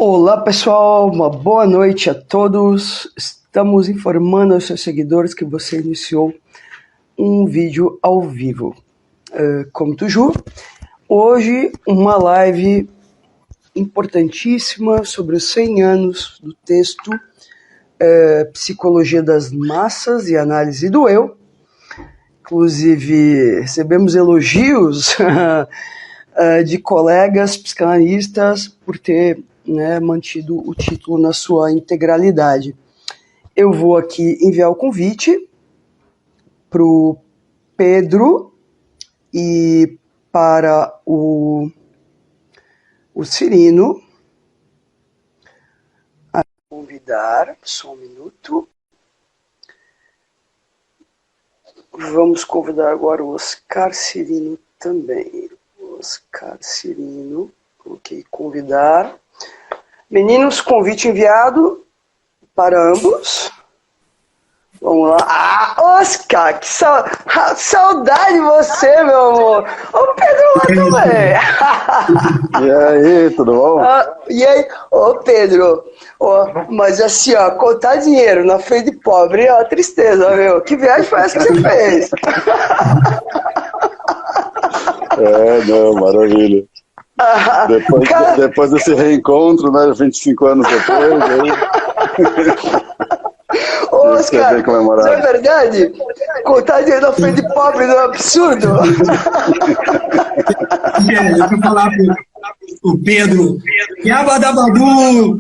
Olá pessoal, uma boa noite a todos. Estamos informando aos seus seguidores que você iniciou um vídeo ao vivo. Como Tuju, hoje uma live importantíssima sobre os 100 anos do texto Psicologia das Massas e Análise do Eu. Inclusive recebemos elogios de colegas psicanalistas por ter mantido o título na sua integralidade. Eu vou aqui enviar o convite para o Pedro e para o Cirino. A convidar, só um minuto. Vamos convidar agora o Oscar Cirino também. Oscar Cirino, coloquei convidar. Meninos, convite enviado para ambos. Vamos lá. Ah, Oscar, que saudade de você, meu amor. Ô, Pedro, lá também. E aí, tudo bom? E aí, ô, Pedro, mas assim, contar dinheiro na frente de pobre é uma tristeza, meu. Que viagem foi essa que você fez? Não, maravilha. Depois desse reencontro, né, 25 anos depois, aí... Oscar, isso é verdade? Contar dinheiro na frente de pobre não é absurdo? Eu vou falar pro Pedro. Yabadabadu!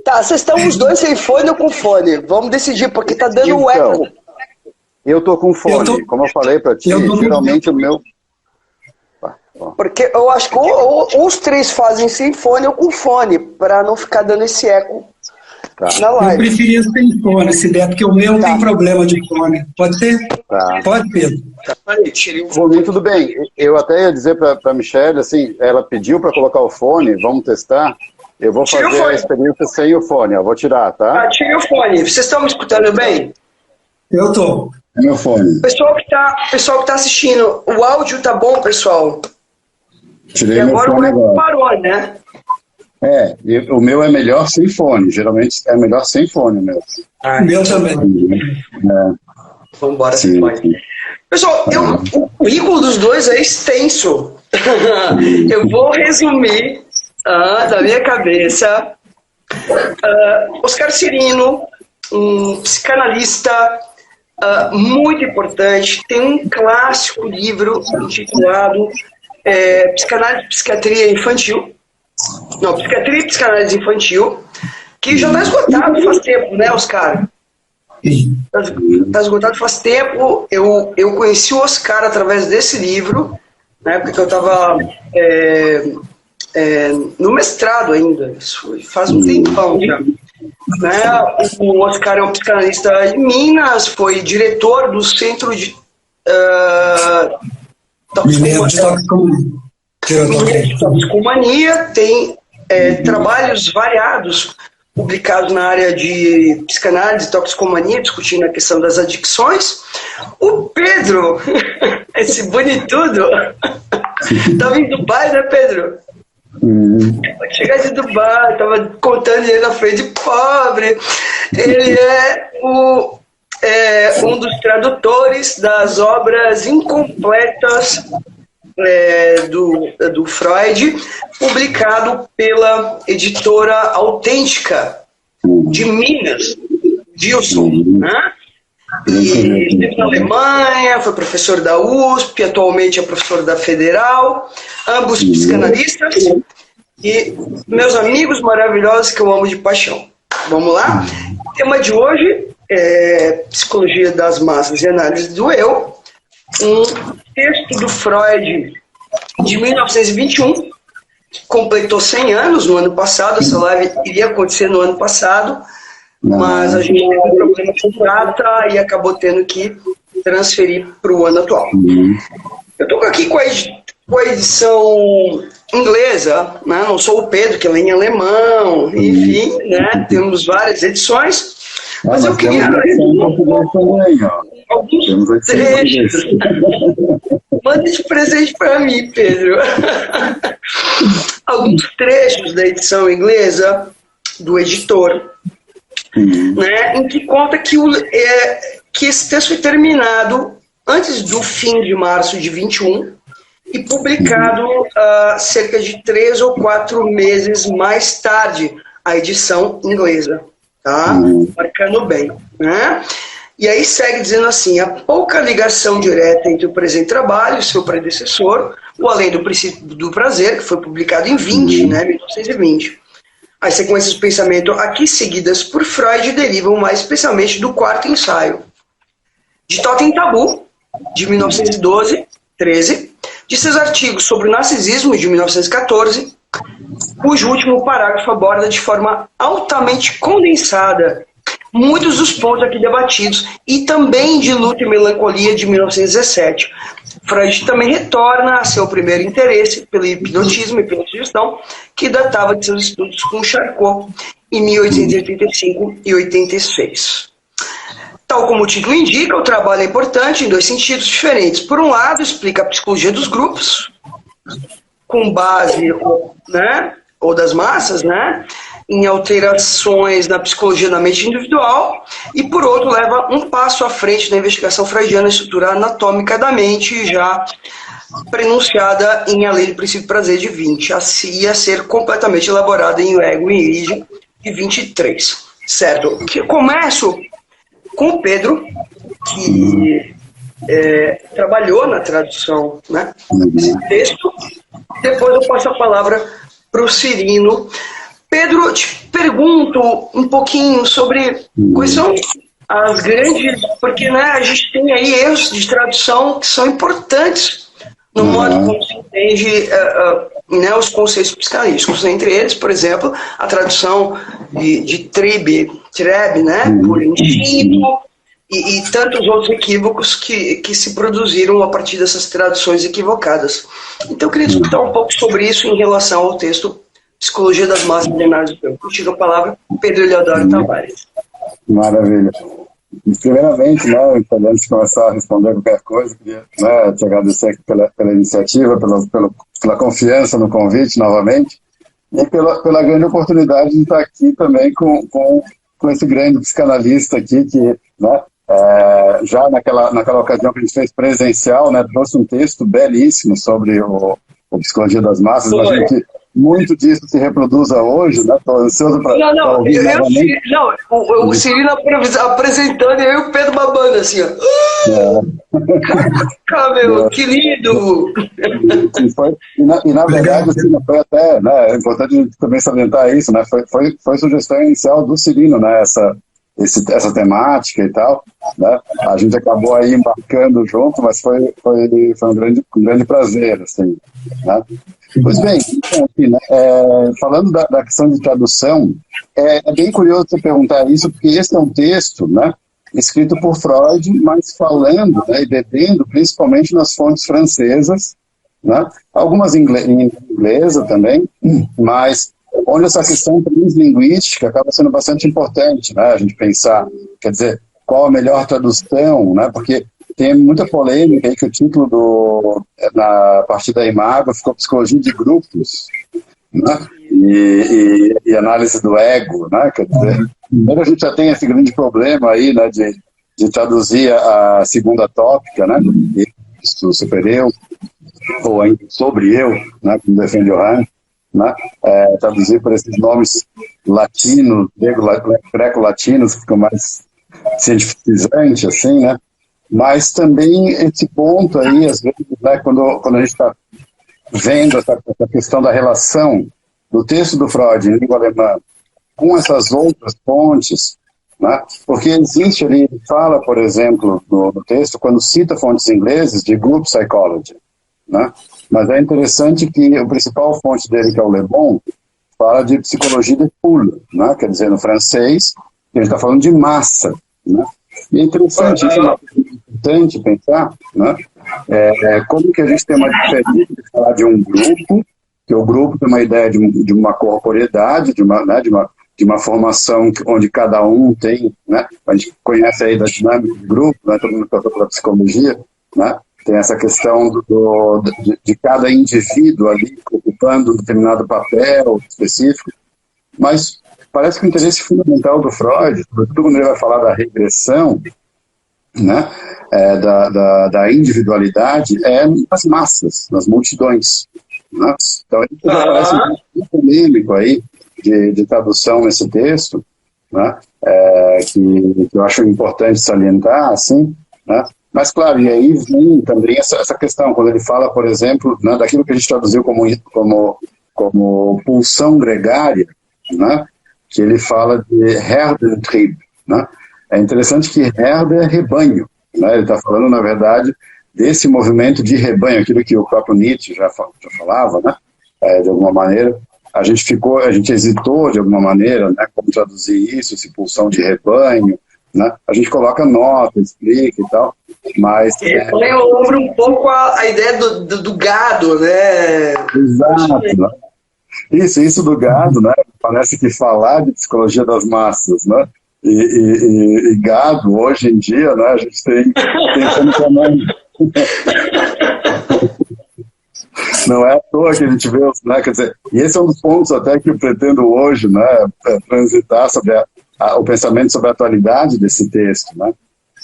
Tá, vocês estão os dois sem fone ou com fone? Vamos decidir, porque tá dando um eco. Eu tô com fone, como eu falei pra ti, geralmente o meu... Porque eu acho que ou os três fazem sem fone ou com fone, para não ficar dando esse eco na live. Eu preferia sem fone, se der, porque o meu tem problema de fone. Pode ser? Tá. Pode, Pedro. Por mim, tudo bem. Eu até ia dizer pra Michelle, assim, ela pediu para colocar o fone, vamos testar. Eu vou fazer a experiência sem o fone, eu vou tirar, tá? Tire o fone. Vocês estão me escutando bem? Eu tô. É meu fone. Pessoal que tá assistindo, o áudio tá bom, pessoal? Tirei e agora meu fone o eco agora. parou, né? O meu é melhor sem fone. Geralmente é melhor sem fone mesmo. O meu também. Vamos embora sem fone. Pessoal, o currículo dos dois é extenso. Eu vou resumir da minha cabeça. Oscar Cirino, um psicanalista muito importante, tem um clássico livro intitulado Psicanálise e Psiquiatria Infantil. Não, Psiquiatria e Psicanálise Infantil, que já está esgotado faz tempo, né, Oscar? Está esgotado faz tempo. Eu conheci o Oscar através desse livro, na época que eu estava no mestrado ainda, isso faz um tempão já. O Oscar é um psicanalista de Minas, foi diretor do Centro de Toxicomania, tem trabalhos variados publicados na área de psicanálise e toxicomania, discutindo a questão das adicções. O Pedro, esse bonitudo, estava em Dubai, né, Pedro? Chegar de Dubai, estava contando dinheiro na frente de pobre. Ele é um dos tradutores das obras incompletas do Freud, publicado pela editora Autêntica de Minas, Wilson, né? E esteve na Alemanha, foi professor da USP, atualmente é professor da Federal, ambos psicanalistas e meus amigos maravilhosos que eu amo de paixão. Vamos lá? O tema de hoje é Psicologia das Massas e Análise do Eu, um texto do Freud de 1921, que completou 100 anos no ano passado. Essa live iria acontecer no ano passado, mas a gente teve um problema com data e acabou tendo que transferir para o ano atual. Eu estou aqui com a edição inglesa, não sou o Pedro, que lê em alemão, enfim, temos várias edições. Mas eu queria alguns trechos. Manda esse presente para mim, Pedro. Alguns trechos da edição inglesa do editor, né, em que conta que esse texto foi terminado antes do fim de março de 21 e publicado cerca de 3 ou 4 meses mais tarde, a edição inglesa, tá? Marcando bem, né? E aí segue dizendo assim: a pouca ligação direta entre o presente trabalho e seu predecessor, o Além do Princípio do Prazer, que foi publicado em 1920. As sequências de pensamento aqui seguidas por Freud derivam mais especialmente do quarto ensaio de Totem Tabu, de 1913, de seus artigos sobre o narcisismo, de 1914, cujo último parágrafo aborda de forma altamente condensada muitos dos pontos aqui debatidos, e também de Luta e Melancolia, de 1917. Freud também retorna a seu primeiro interesse pelo hipnotismo e pela sugestão, que datava de seus estudos com Charcot em 1885 e 86. Tal como o título indica, o trabalho é importante em 2 sentidos diferentes. Por um lado, explica a psicologia dos grupos, com base, né, ou das massas, né, em alterações na psicologia da mente individual, e por outro leva um passo à frente na investigação freudiana, estrutura anatômica da mente, já prenunciada em A Lei do Princípio do Prazer de 20, assim a ser completamente elaborada em O Ego e Ide de 23. Certo? Eu começo com o Pedro, que trabalhou na tradução, né, desse texto. Depois eu passo a palavra para o Cirino. Pedro, eu te pergunto um pouquinho sobre quais são as grandes... Porque, né, a gente tem aí erros de tradução que são importantes no modo como se entende né, os conceitos psicanalíticos. Entre eles, por exemplo, a tradução de Treb, né, por instinto, e tantos outros equívocos que se produziram a partir dessas traduções equivocadas. Então, eu queria discutir um pouco sobre isso em relação ao texto Psicologia das Massas de Análise do Tempo. Contigo a palavra, Pedro Eleodoro Tavares. Maravilha. Primeiramente, né, antes de começar a responder qualquer coisa, queria, né, te agradecer pela iniciativa, pela confiança no convite novamente, e pela grande oportunidade de estar aqui também com esse grande psicanalista aqui, que, né, já naquela ocasião que a gente fez presencial, né, trouxe um texto belíssimo sobre o Psicologia das Massas. Imagino que muito disso se reproduza hoje, né? Estou ansioso para ouvir novamente. O Cirino apresentando e eu e o Pedro babando assim, ó. Caraca, meu, que lindo! E na verdade, assim, foi até, né, é importante também salientar isso, né? Foi sugestão inicial do Cirino, né? Essa temática e tal, né? A gente acabou aí embarcando junto, mas foi um grande prazer, assim, né? Pois bem, então, assim, né, falando da questão de tradução, é bem curioso você perguntar isso, porque esse é um texto, né, escrito por Freud, mas falando, né, e bebendo principalmente nas fontes francesas, né, algumas em inglesa também, mas onde essa questão translinguística acaba sendo bastante importante, né, a gente pensar, quer dizer, qual a melhor tradução, né, porque tem muita polêmica aí que o título na parte da Imago ficou Psicologia de Grupos, né, e análise do ego, né, quer dizer, primeiro a gente já tem esse grande problema aí, né, de traduzir a segunda tópica, né, isso, super eu, ou ainda sobre eu, né, como defende o Han, né, traduzir por esses nomes latinos, greco-latinos, que ficam mais cientificizantes, assim, né, mas também esse ponto aí, às vezes, né, quando a gente está vendo essa questão da relação do texto do Freud em língua alemã com essas outras fontes, né, porque existe ali, ele fala, por exemplo, no texto, quando cita fontes inglesas, de group psychology, né, mas é interessante que a principal fonte dele, que é o Le Bon, fala de psicologia de foule, né, quer dizer, no francês, a gente está falando de massa, né, e é interessante, isso é importante pensar, né, como que a gente tem uma diferença de falar de um grupo, que o grupo tem uma ideia de uma corporeidade, de uma de uma formação onde cada um tem, né? A gente conhece aí da dinâmica de grupo, né? Todo mundo passou pela psicologia, né? Tem essa questão de cada indivíduo ali ocupando um determinado papel específico, mas parece que o interesse fundamental do Freud, sobretudo quando ele vai falar da regressão, né, da individualidade, é nas massas, nas multidões. Né? Então, ele parece um polêmico aí de tradução nesse texto, né, que eu acho importante salientar, assim, né? Mas, claro, e aí vem também essa questão, quando ele fala, por exemplo, né, daquilo que a gente traduziu como pulsão gregária, né, que ele fala de Herdentrieb, né? É interessante que Herde é rebanho, né? Ele está falando, na verdade, desse movimento de rebanho, aquilo que o próprio Nietzsche já falava, né? De alguma maneira. A gente hesitou, de alguma maneira, né, como traduzir isso, esse pulsão de rebanho, né? A gente coloca nota, explica e tal, mas... Rebanho ombra um pouco a ideia do gado, né? Exato, né? Isso do gado, né? Parece que falar de psicologia das massas, né? E gado, hoje em dia, né? A gente tem como tamanho. Não é à toa que a gente vê, né? Quer dizer, e esse é um dos pontos até que eu pretendo hoje, né? Transitar sobre o pensamento sobre a atualidade desse texto, né?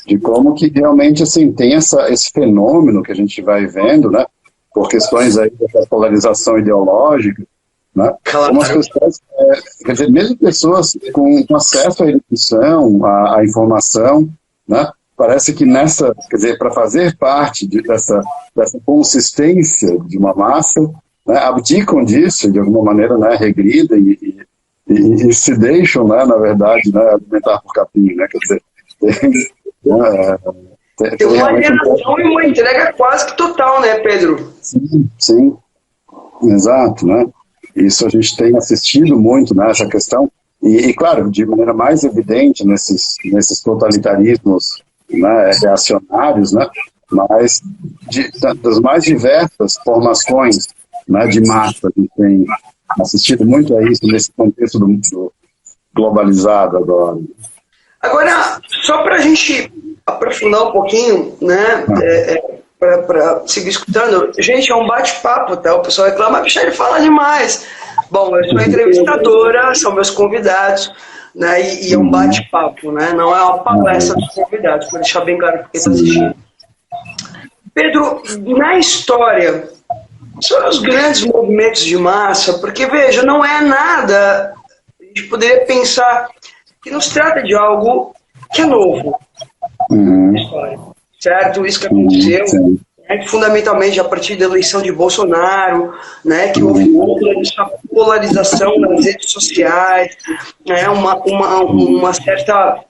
De como que realmente, assim, tem esse fenômeno que a gente vai vendo, né? Por questões aí da polarização ideológica, né? Como as pessoas, quer dizer, mesmo pessoas com acesso à educação, à informação, né? Parece que quer dizer, para fazer parte dessa consistência de uma massa, né? Abdicam disso, de alguma maneira, né? Regridem e se deixam, né? Na verdade, né? Alimentar por capim, né? Quer dizer, tem uma alienação e uma entrega quase que total, né, Pedro? Sim, exato, né? Isso a gente tem assistido muito nessa questão, e claro, de maneira mais evidente nesses totalitarismos, né, reacionários, né, mas das mais diversas formações, né, de massa. A gente tem assistido muito a isso nesse contexto do globalizado agora. Agora, só para a gente aprofundar um pouquinho, né, para seguir escutando, gente, é um bate-papo, tá? O pessoal reclama, bicho, ele fala demais. Bom, eu sou entrevistadora, são meus convidados, né? E é um bate-papo, né? Não é uma palestra dos convidados, para deixar bem claro para quem está assistindo. Pedro, na história, são os grandes movimentos de massa, porque, veja, não é nada, a gente poderia pensar que nos trata de algo que é novo na história. Certo? Isso que aconteceu, né, fundamentalmente a partir da eleição de Bolsonaro, né, que houve essa polarização nas redes sociais, né, uma certa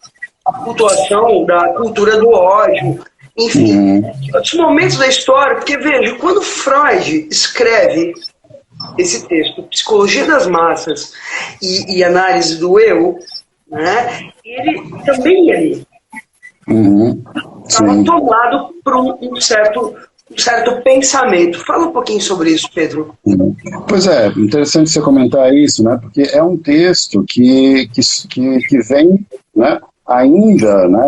flutuação da cultura do ódio, enfim, outros momentos da história, porque veja, quando Freud escreve esse texto, Psicologia das Massas e Análise do Eu, né, ele também ali estava tomado por um certo pensamento. Fala um pouquinho sobre isso, Pedro. Pois é, interessante você comentar isso, né? Porque é um texto que vem, né, ainda, né,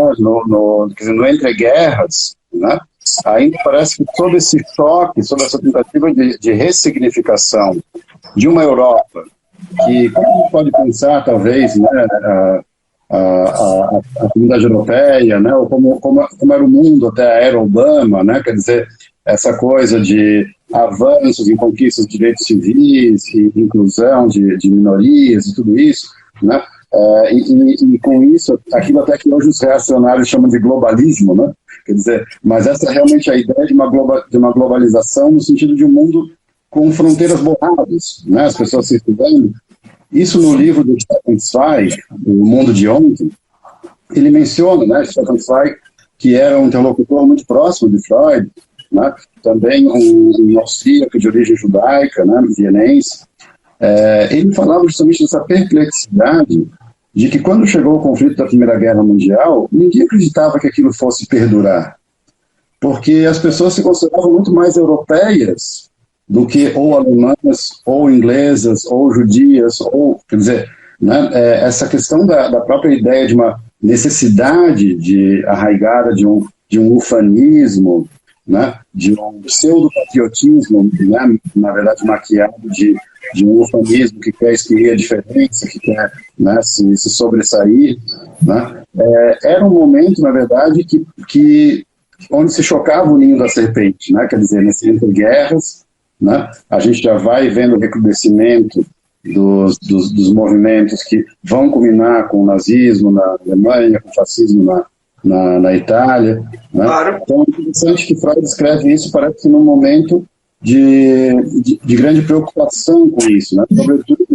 quer dizer, no entre guerras, né? Ainda parece que sob esse choque, sob essa tentativa de ressignificação de uma Europa que, como a gente pode pensar, talvez, né, a comunidade europeia, né, ou como era o mundo até a era Obama, né, quer dizer, essa coisa de avanços em conquistas de direitos civis, e inclusão de minorias e tudo isso, né, e com isso, aquilo até que hoje os reacionários chamam de globalismo, né, quer dizer, mas essa é realmente a ideia de uma globalização no sentido de um mundo com fronteiras borradas, né, as pessoas se estudando. Isso no livro do Stefan Zweig, O Mundo de Ontem, ele menciona, né, Stefan Zweig, que era um interlocutor muito próximo de Freud, né, também um austríaco de origem judaica, né, vienense. Ele falava justamente dessa perplexidade de que quando chegou o conflito da Primeira Guerra Mundial, ninguém acreditava que aquilo fosse perdurar, porque as pessoas se consideravam muito mais europeias do que ou alemãs, ou inglesas, ou judias, ou, quer dizer, né, essa questão da própria ideia de uma necessidade arraigada de um ufanismo, né, de um pseudo-patriotismo, né, na verdade maquiado de um ufanismo que quer excluir a diferença, que quer, né, se sobressair, né, era um momento, na verdade, onde se chocava o ninho da serpente, né, quer dizer, nesse entre guerras, né, a gente já vai vendo o recrudescimento dos movimentos que vão culminar com o nazismo na Alemanha, com o fascismo na Itália, né? Claro. Então é interessante que Freud escreve isso, parece que num momento de grande preocupação com isso, né? Sobretudo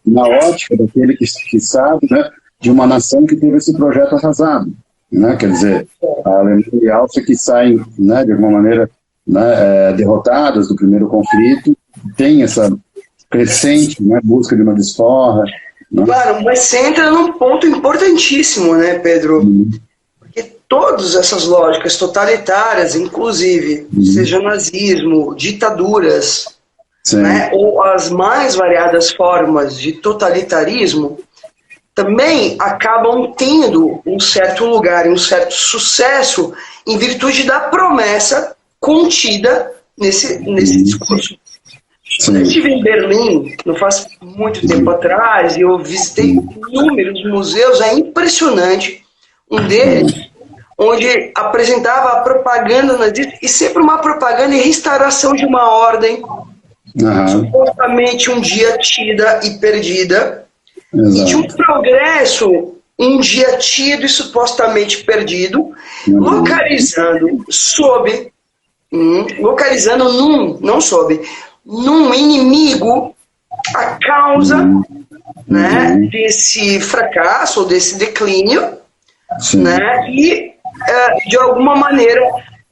na ótica daquele que sabe, né, de uma nação que teve esse projeto arrasado, né? Quer dizer, a Alemanha e a Áustria que saem, né, de alguma maneira, né, derrotadas do primeiro conflito, tem essa crescente, né, busca de uma desforra. Né? Claro, mas você entra num ponto importantíssimo, né, Pedro? Porque todas essas lógicas totalitárias, inclusive, seja nazismo, ditaduras, né, ou as mais variadas formas de totalitarismo, também acabam tendo um certo lugar e um certo sucesso em virtude da promessa contida nesse discurso. Quando eu estive em Berlim, não faz muito tempo atrás, e eu visitei inúmeros museus, é impressionante. Um deles, onde apresentava a propaganda nazista, e sempre uma propaganda em restauração de uma ordem, supostamente um dia tida e perdida, e de um progresso um dia tido e supostamente perdido, localizando num inimigo a causa, né, desse fracasso, ou desse declínio, né, e de alguma maneira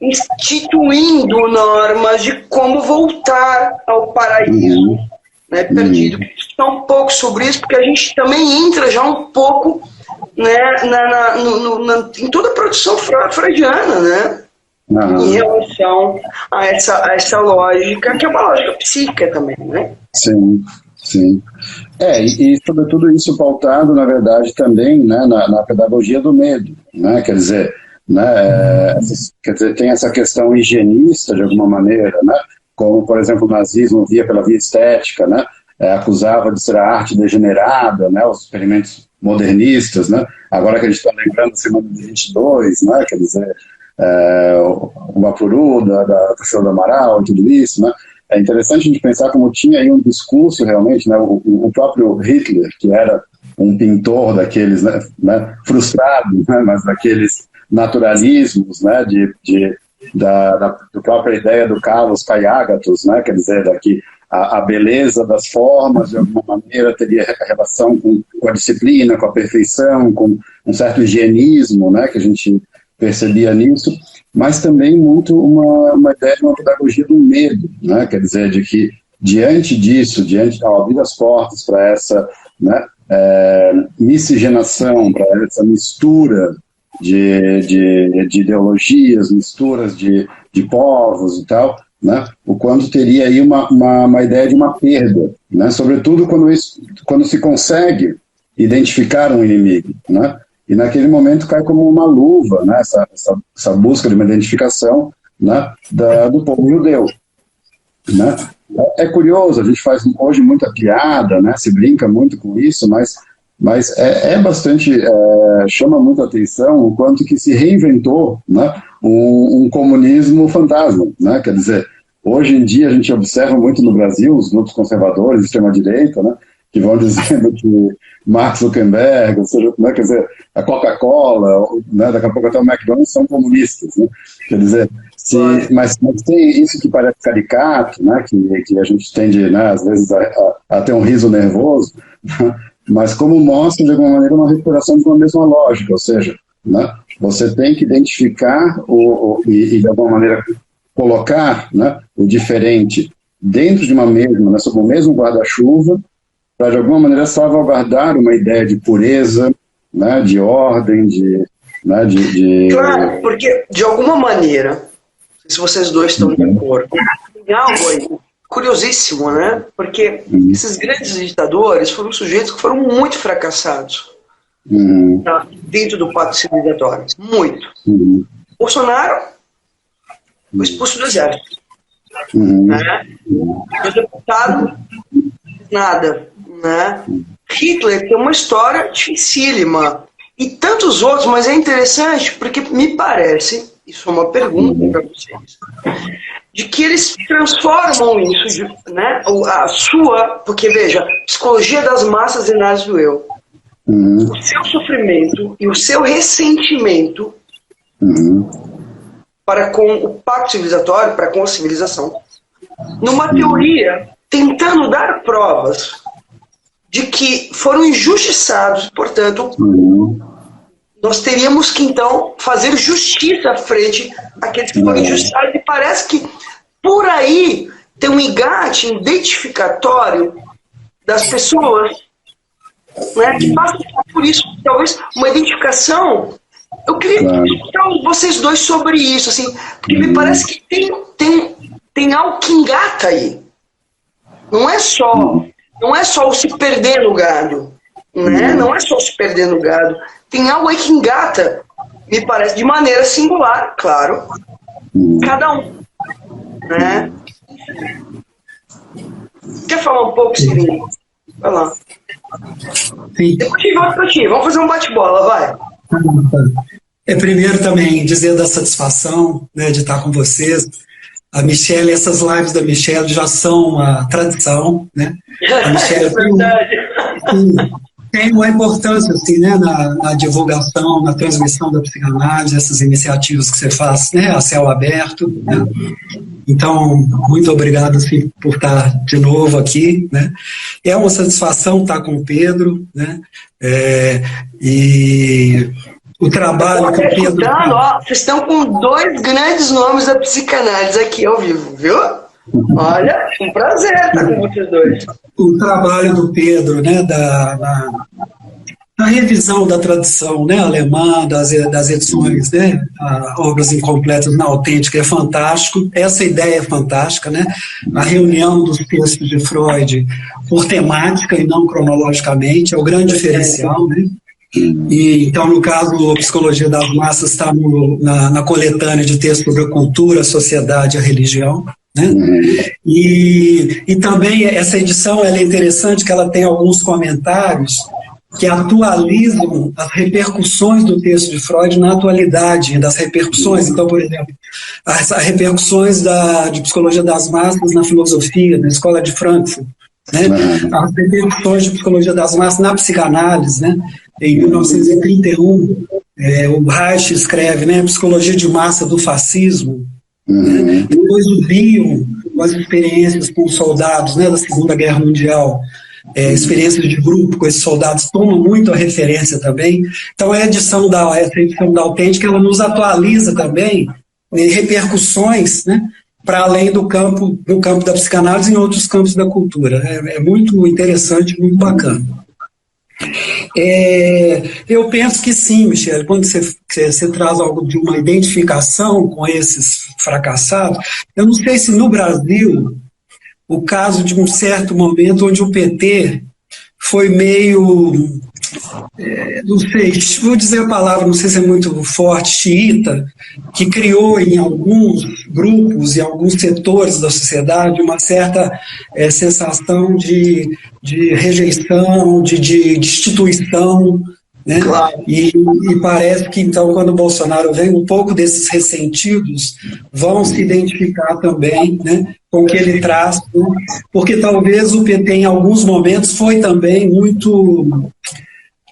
instituindo normas de como voltar ao paraíso, né, perdido. Falar um pouco sobre isso, porque a gente também entra já um pouco, né, em toda a produção freudiana, né? Em relação a essa lógica, que é uma lógica psíquica também, né? Sim, sim. E sobretudo isso pautado, na verdade, também, né, na pedagogia do medo, né? Quer dizer, tem essa questão higienista, de alguma maneira, né? Como, por exemplo, o nazismo via pela via estética, né? Acusava de ser a arte degenerada, né? Os experimentos modernistas, né? Agora que a gente está lembrando da semana de 22, né? Quer dizer, o Bapuru, da Tarsila do Amaral e tudo isso, né? É interessante a gente pensar como tinha aí um discurso realmente, né? O próprio Hitler, que era um pintor daqueles, né, frustrado, né, mas daqueles naturalismos, né, da própria ideia do Carlos Kayagatos, né, quer dizer, que a beleza das formas, de alguma maneira, teria relação com a disciplina, com a perfeição, com um certo higienismo, né, que a gente percebia nisso, mas também muito uma ideia de uma pedagogia do medo, né, quer dizer, de que diante disso, ao abrir as portas para essa, né, miscigenação, para essa mistura de ideologias, misturas de povos e tal, né, o quanto teria aí uma ideia de uma perda, né, sobretudo quando se consegue identificar um inimigo, né, e naquele momento cai como uma luva, né, essa busca de uma identificação, né, do povo judeu, né. É curioso, a gente faz hoje muita piada, né, se brinca muito com isso, mas é bastante, chama muita atenção o quanto que se reinventou, né, um comunismo fantasma, né, quer dizer, hoje em dia a gente observa muito no Brasil os grupos conservadores, extrema-direita, né, que vão dizendo que Mark Zuckerberg, ou seja, né, quer dizer, a Coca-Cola, né, daqui a pouco até o McDonald's são comunistas, né, quer dizer, mas tem isso que parece caricato, né, que a gente tende, né, às vezes a ter um riso nervoso, mas como mostra de alguma maneira uma recuperação de uma mesma lógica, ou seja, né, você tem que identificar e de alguma maneira colocar, né, o diferente dentro de uma mesma, né, sob o mesmo guarda-chuva, para de alguma maneira salvaguardar uma ideia de pureza, né, de ordem, Claro, porque de alguma maneira, se vocês dois estão de acordo, tem algo aí curiosíssimo, né? Porque esses grandes ditadores foram sujeitos que foram muito fracassados dentro do pacto civilizatório. Muito. Bolsonaro foi expulso do exército. Né? O deputado, nada. Né? Hitler tem uma história dificílima. E tantos outros, mas é interessante porque me parece, isso é uma pergunta para vocês, de que eles transformam isso, né, a sua, porque veja, psicologia das massas e análise do eu. O seu sofrimento e o seu ressentimento para com o pacto civilizatório, para com a civilização, numa teoria tentando dar provas de que foram injustiçados, portanto, nós teríamos que então fazer justiça frente àqueles que foram injustiçados, e parece que por aí tem um engate identificatório das pessoas, né, que passam por isso, talvez uma identificação. Eu queria escutar vocês dois sobre isso, assim, porque me parece que tem algo que engata aí. Não é só o se perder no gado, né? Não é só o se perder no gado. Tem algo aí que engata, me parece, de maneira singular, claro, cada um, né? Quer falar um pouco, Cirino? Vai lá. Sim. Depois eu volto pra ti. Vamos fazer um bate-bola, vai. Primeiro também dizer da satisfação, né, de estar com vocês. A Michelle, essas lives da Michelle já são uma tradição, né? A Michelle tem uma importância assim, né, na divulgação, na transmissão da psicanálise, essas iniciativas que você faz, né, a céu aberto, né? Então, muito obrigado assim, por estar de novo aqui, né? É uma satisfação estar com o Pedro, né? E o trabalho que o Pedro... Vocês estão com dois grandes nomes da psicanálise aqui ao vivo, viu? Olha, um prazer estar com vocês dois. O trabalho do Pedro, né, na revisão da tradição, né, alemã, das edições, né, obras incompletas na autêntica, é fantástico. Essa ideia é fantástica, né? A reunião dos textos de Freud por temática e não cronologicamente é o grande diferencial, né? E, então, no caso, a Psicologia das Massas está na coletânea de textos sobre a cultura, a sociedade e a religião. Né? E também essa edição ela é interessante, que ela tem alguns comentários que atualizam as repercussões do texto de Freud na atualidade, das repercussões. Então, por exemplo, as repercussões de Psicologia das Massas na filosofia, na Escola de Frankfurt, né? As repercussões de Psicologia das Massas na psicanálise, né? Em 1931, o Reich escreve, né, Psicologia de Massa do Fascismo. Né? Depois o Bion, com as experiências com os soldados, né, da Segunda Guerra Mundial, experiências de grupo com esses soldados, tomam muito a referência também. Então essa edição da Autêntica, ela nos atualiza também em repercussões, né, para além do campo da psicanálise em outros campos da cultura. É muito interessante, muito bacana. Eu penso que sim, Michele, quando você traz algo de uma identificação com esses fracassados, eu não sei se no Brasil o caso de um certo momento onde o PT foi meio, não sei, vou dizer a palavra, não sei se é muito forte, xiita, que criou em alguns grupos e alguns setores da sociedade uma certa sensação de rejeição, de destituição, né? Claro. E parece que então quando o Bolsonaro vem, um pouco desses ressentidos vão se identificar também, né, com o que ele traz, né? Porque talvez o PT em alguns momentos foi também muito,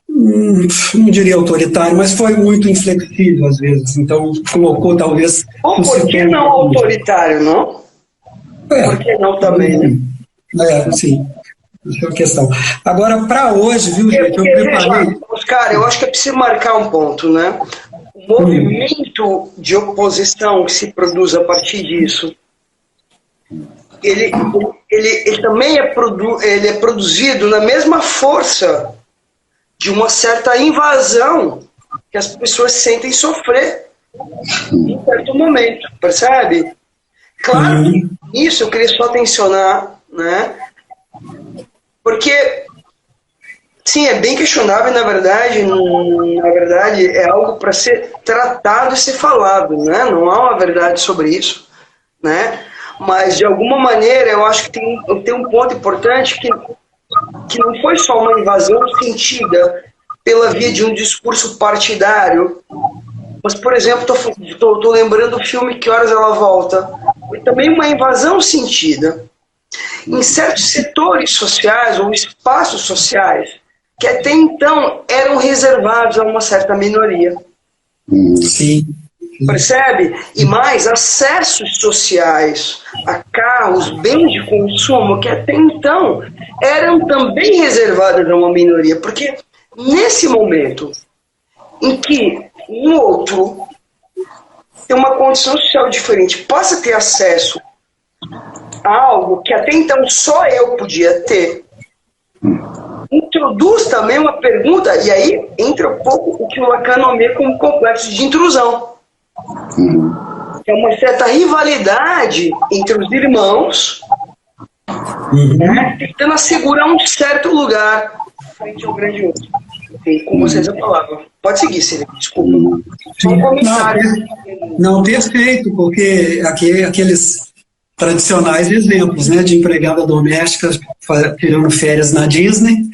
não diria autoritário, mas foi muito inflexível às vezes, então colocou talvez... Por que não autoritário, não? Por que não também, né? Sim. Essa é a questão. Agora, para hoje, viu, gente, eu preparei... Oscar, eu acho que é preciso marcar um ponto, né? O movimento de oposição que se produz a partir disso, ele também é produzido na mesma força de uma certa invasão que as pessoas sentem sofrer em certo momento, percebe? Claro que isso eu queria só tensionar, né? Porque, sim, é bem questionável, na verdade é algo para ser tratado e ser falado, né? Não há uma verdade sobre isso, né? Mas, de alguma maneira, eu acho que tem um ponto importante que não foi só uma invasão sentida pela via de um discurso partidário, mas, por exemplo, tô lembrando do filme Que Horas Ela Volta, foi também uma invasão sentida em certos setores sociais ou espaços sociais que até então eram reservados a uma certa minoria. Sim. Percebe? E mais, acessos sociais a carros, bens de consumo, que até então eram também reservados a uma minoria. Porque nesse momento em que um outro tem uma condição social diferente, passa a ter acesso a algo que até então só eu podia ter, introduz também uma pergunta, e aí entra um pouco o que o Lacan nomeia como complexo de intrusão. É uma certa rivalidade entre os irmãos, né, tentando assegurar um certo lugar frente ao grande outro. Com vocês a palavra. Pode seguir, Cília, desculpa. Só um comentário. Não, perfeito, porque aqueles tradicionais exemplos, né, de empregada doméstica tirando férias na Disney,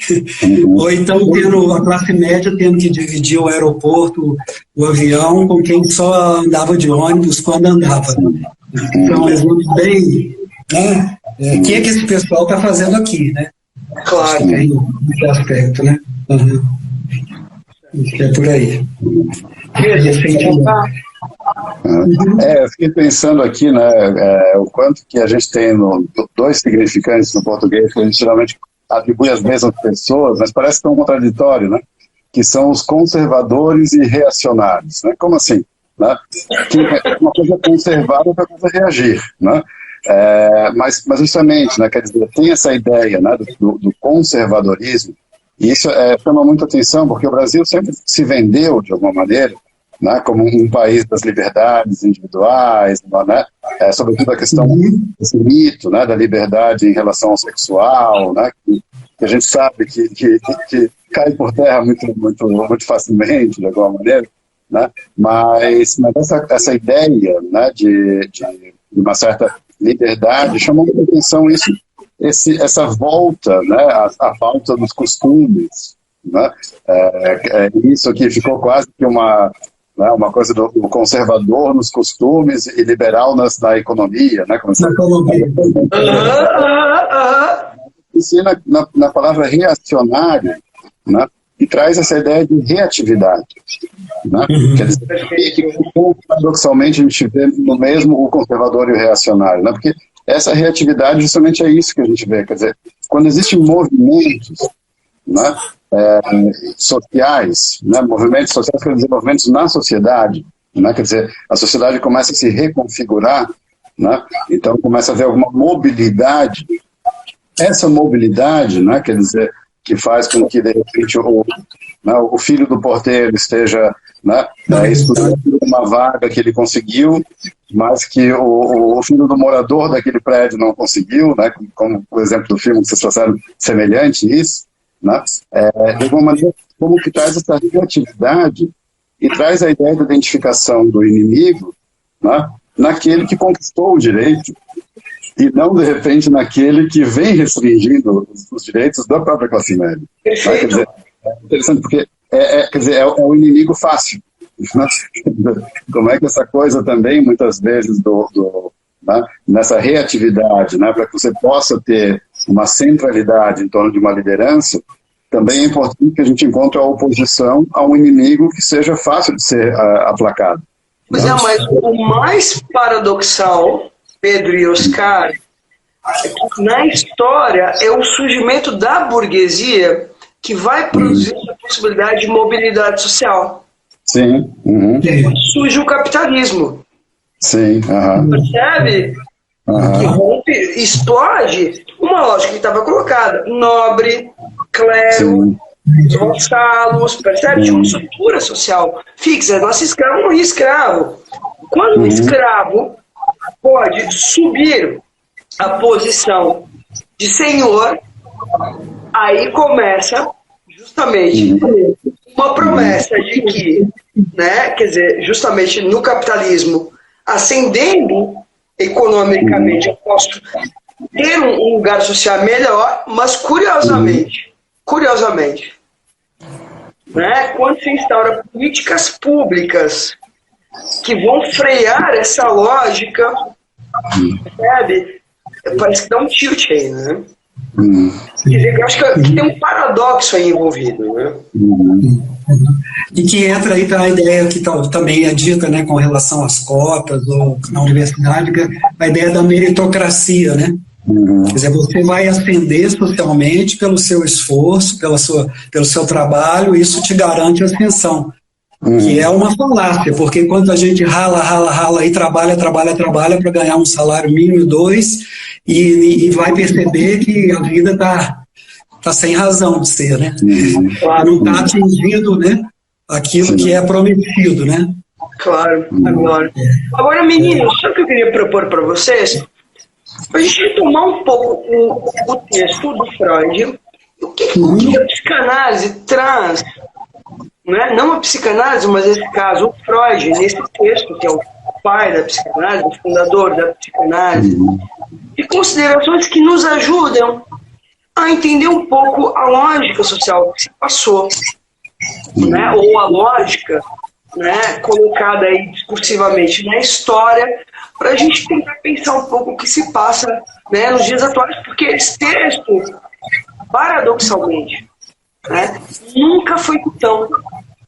ou então tendo a classe média tendo que dividir o aeroporto, o avião, com quem só andava de ônibus quando andava. Então, exemplo bem, né, o que esse pessoal está fazendo aqui, né? Claro. Tem esse aspecto, né? Acho que é por aí. Eu fiquei pensando aqui, né, o quanto que a gente tem dois significantes no português que a gente geralmente atribui às mesmas pessoas, mas parece tão contraditório, né? Que são os conservadores e reacionários, né? Como assim? Né? Que uma coisa é conservar, outra coisa é reagir, né? Mas justamente, né, quer dizer, tem essa ideia, né, do conservadorismo, e isso chama muita atenção, porque o Brasil sempre se vendeu, de alguma maneira, né, como um país das liberdades individuais, né, sobretudo a questão desse mito, né, da liberdade em relação ao sexual, né, que a gente sabe que cai por terra muito facilmente, de alguma maneira, né, mas essa ideia, né, de uma certa liberdade chamou muita atenção essa volta, né, à falta dos costumes, né, isso aqui ficou quase que uma coisa do conservador nos costumes e liberal na economia, né? Na palavra reacionário, né? E traz essa ideia de reatividade, né? Quer dizer, que paradoxalmente a gente vê no mesmo o conservador e o reacionário, né? Porque essa reatividade justamente é isso que a gente vê, quer dizer, quando existem movimentos, né, sociais, né, movimentos sociais, quer dizer, movimentos na sociedade, né, quer dizer, a sociedade começa a se reconfigurar, né, então começa a haver alguma mobilidade, essa mobilidade, né, quer dizer, que faz com que, de repente, o filho do porteiro esteja, né, estudando uma vaga que ele conseguiu, mas que o filho do morador daquele prédio não conseguiu, né, como o exemplo do filme que vocês trouxeram, semelhante a isso, né, de alguma maneira, como que traz essa reatividade e traz a ideia da identificação do inimigo, né, naquele que conquistou o direito, e não, de repente, naquele que vem restringindo os direitos da própria classe média. Quer dizer, é interessante, porque quer dizer, é o inimigo fácil. Né? Como é que essa coisa também, muitas vezes, né, nessa reatividade, né, para que você possa ter uma centralidade em torno de uma liderança, também é importante que a gente encontre a oposição a um inimigo que seja fácil de ser aplacado. Pois é, mas o mais paradoxal, Pedro e Oscar, é que na história é o surgimento da burguesia que vai produzir a possibilidade de mobilidade social. Sim. Surge o capitalismo. Sim. Percebe? Que rompe, explode uma lógica que estava colocada. Nobre, clero, vassalos, percebe? Tinha uma estrutura social fixa. Nosso escravo morria escravo. Quando o escravo pode subir a posição de senhor, aí começa justamente uma promessa de que, né, quer dizer, justamente no capitalismo, ascendendo economicamente, eu posso ter um lugar social melhor, mas curiosamente, né, quando se instaura políticas públicas que vão frear essa lógica, sabe? Parece que dá um tilt aí, né? Quer dizer, eu acho que tem um paradoxo aí envolvido, né? E que entra aí para a ideia que também é dita, né, com relação às cotas ou na universidade, a ideia da meritocracia, né? Quer dizer, você vai ascender socialmente pelo seu esforço, pelo seu trabalho, isso te garante ascensão. Que é uma falácia, porque enquanto a gente rala e trabalha para ganhar um salário mínimo 2 e vai perceber que a vida tá sem razão de ser, né? Não está atingindo, né, aquilo que é prometido, né? Claro. Agora, meninos, sabe o que eu queria propor para vocês? Para a gente retomar um pouco o texto do Freud, o que a psicanálise traz, né? Não a psicanálise, mas nesse caso o Freud, nesse texto, que é o pai da psicanálise, o fundador da psicanálise, de considerações que nos ajudam a entender um pouco a lógica social que se passou, né? Ou a lógica, né, colocada aí discursivamente na história, para a gente tentar pensar um pouco o que se passa, né, nos dias atuais, porque esse texto, paradoxalmente, né, nunca foi tão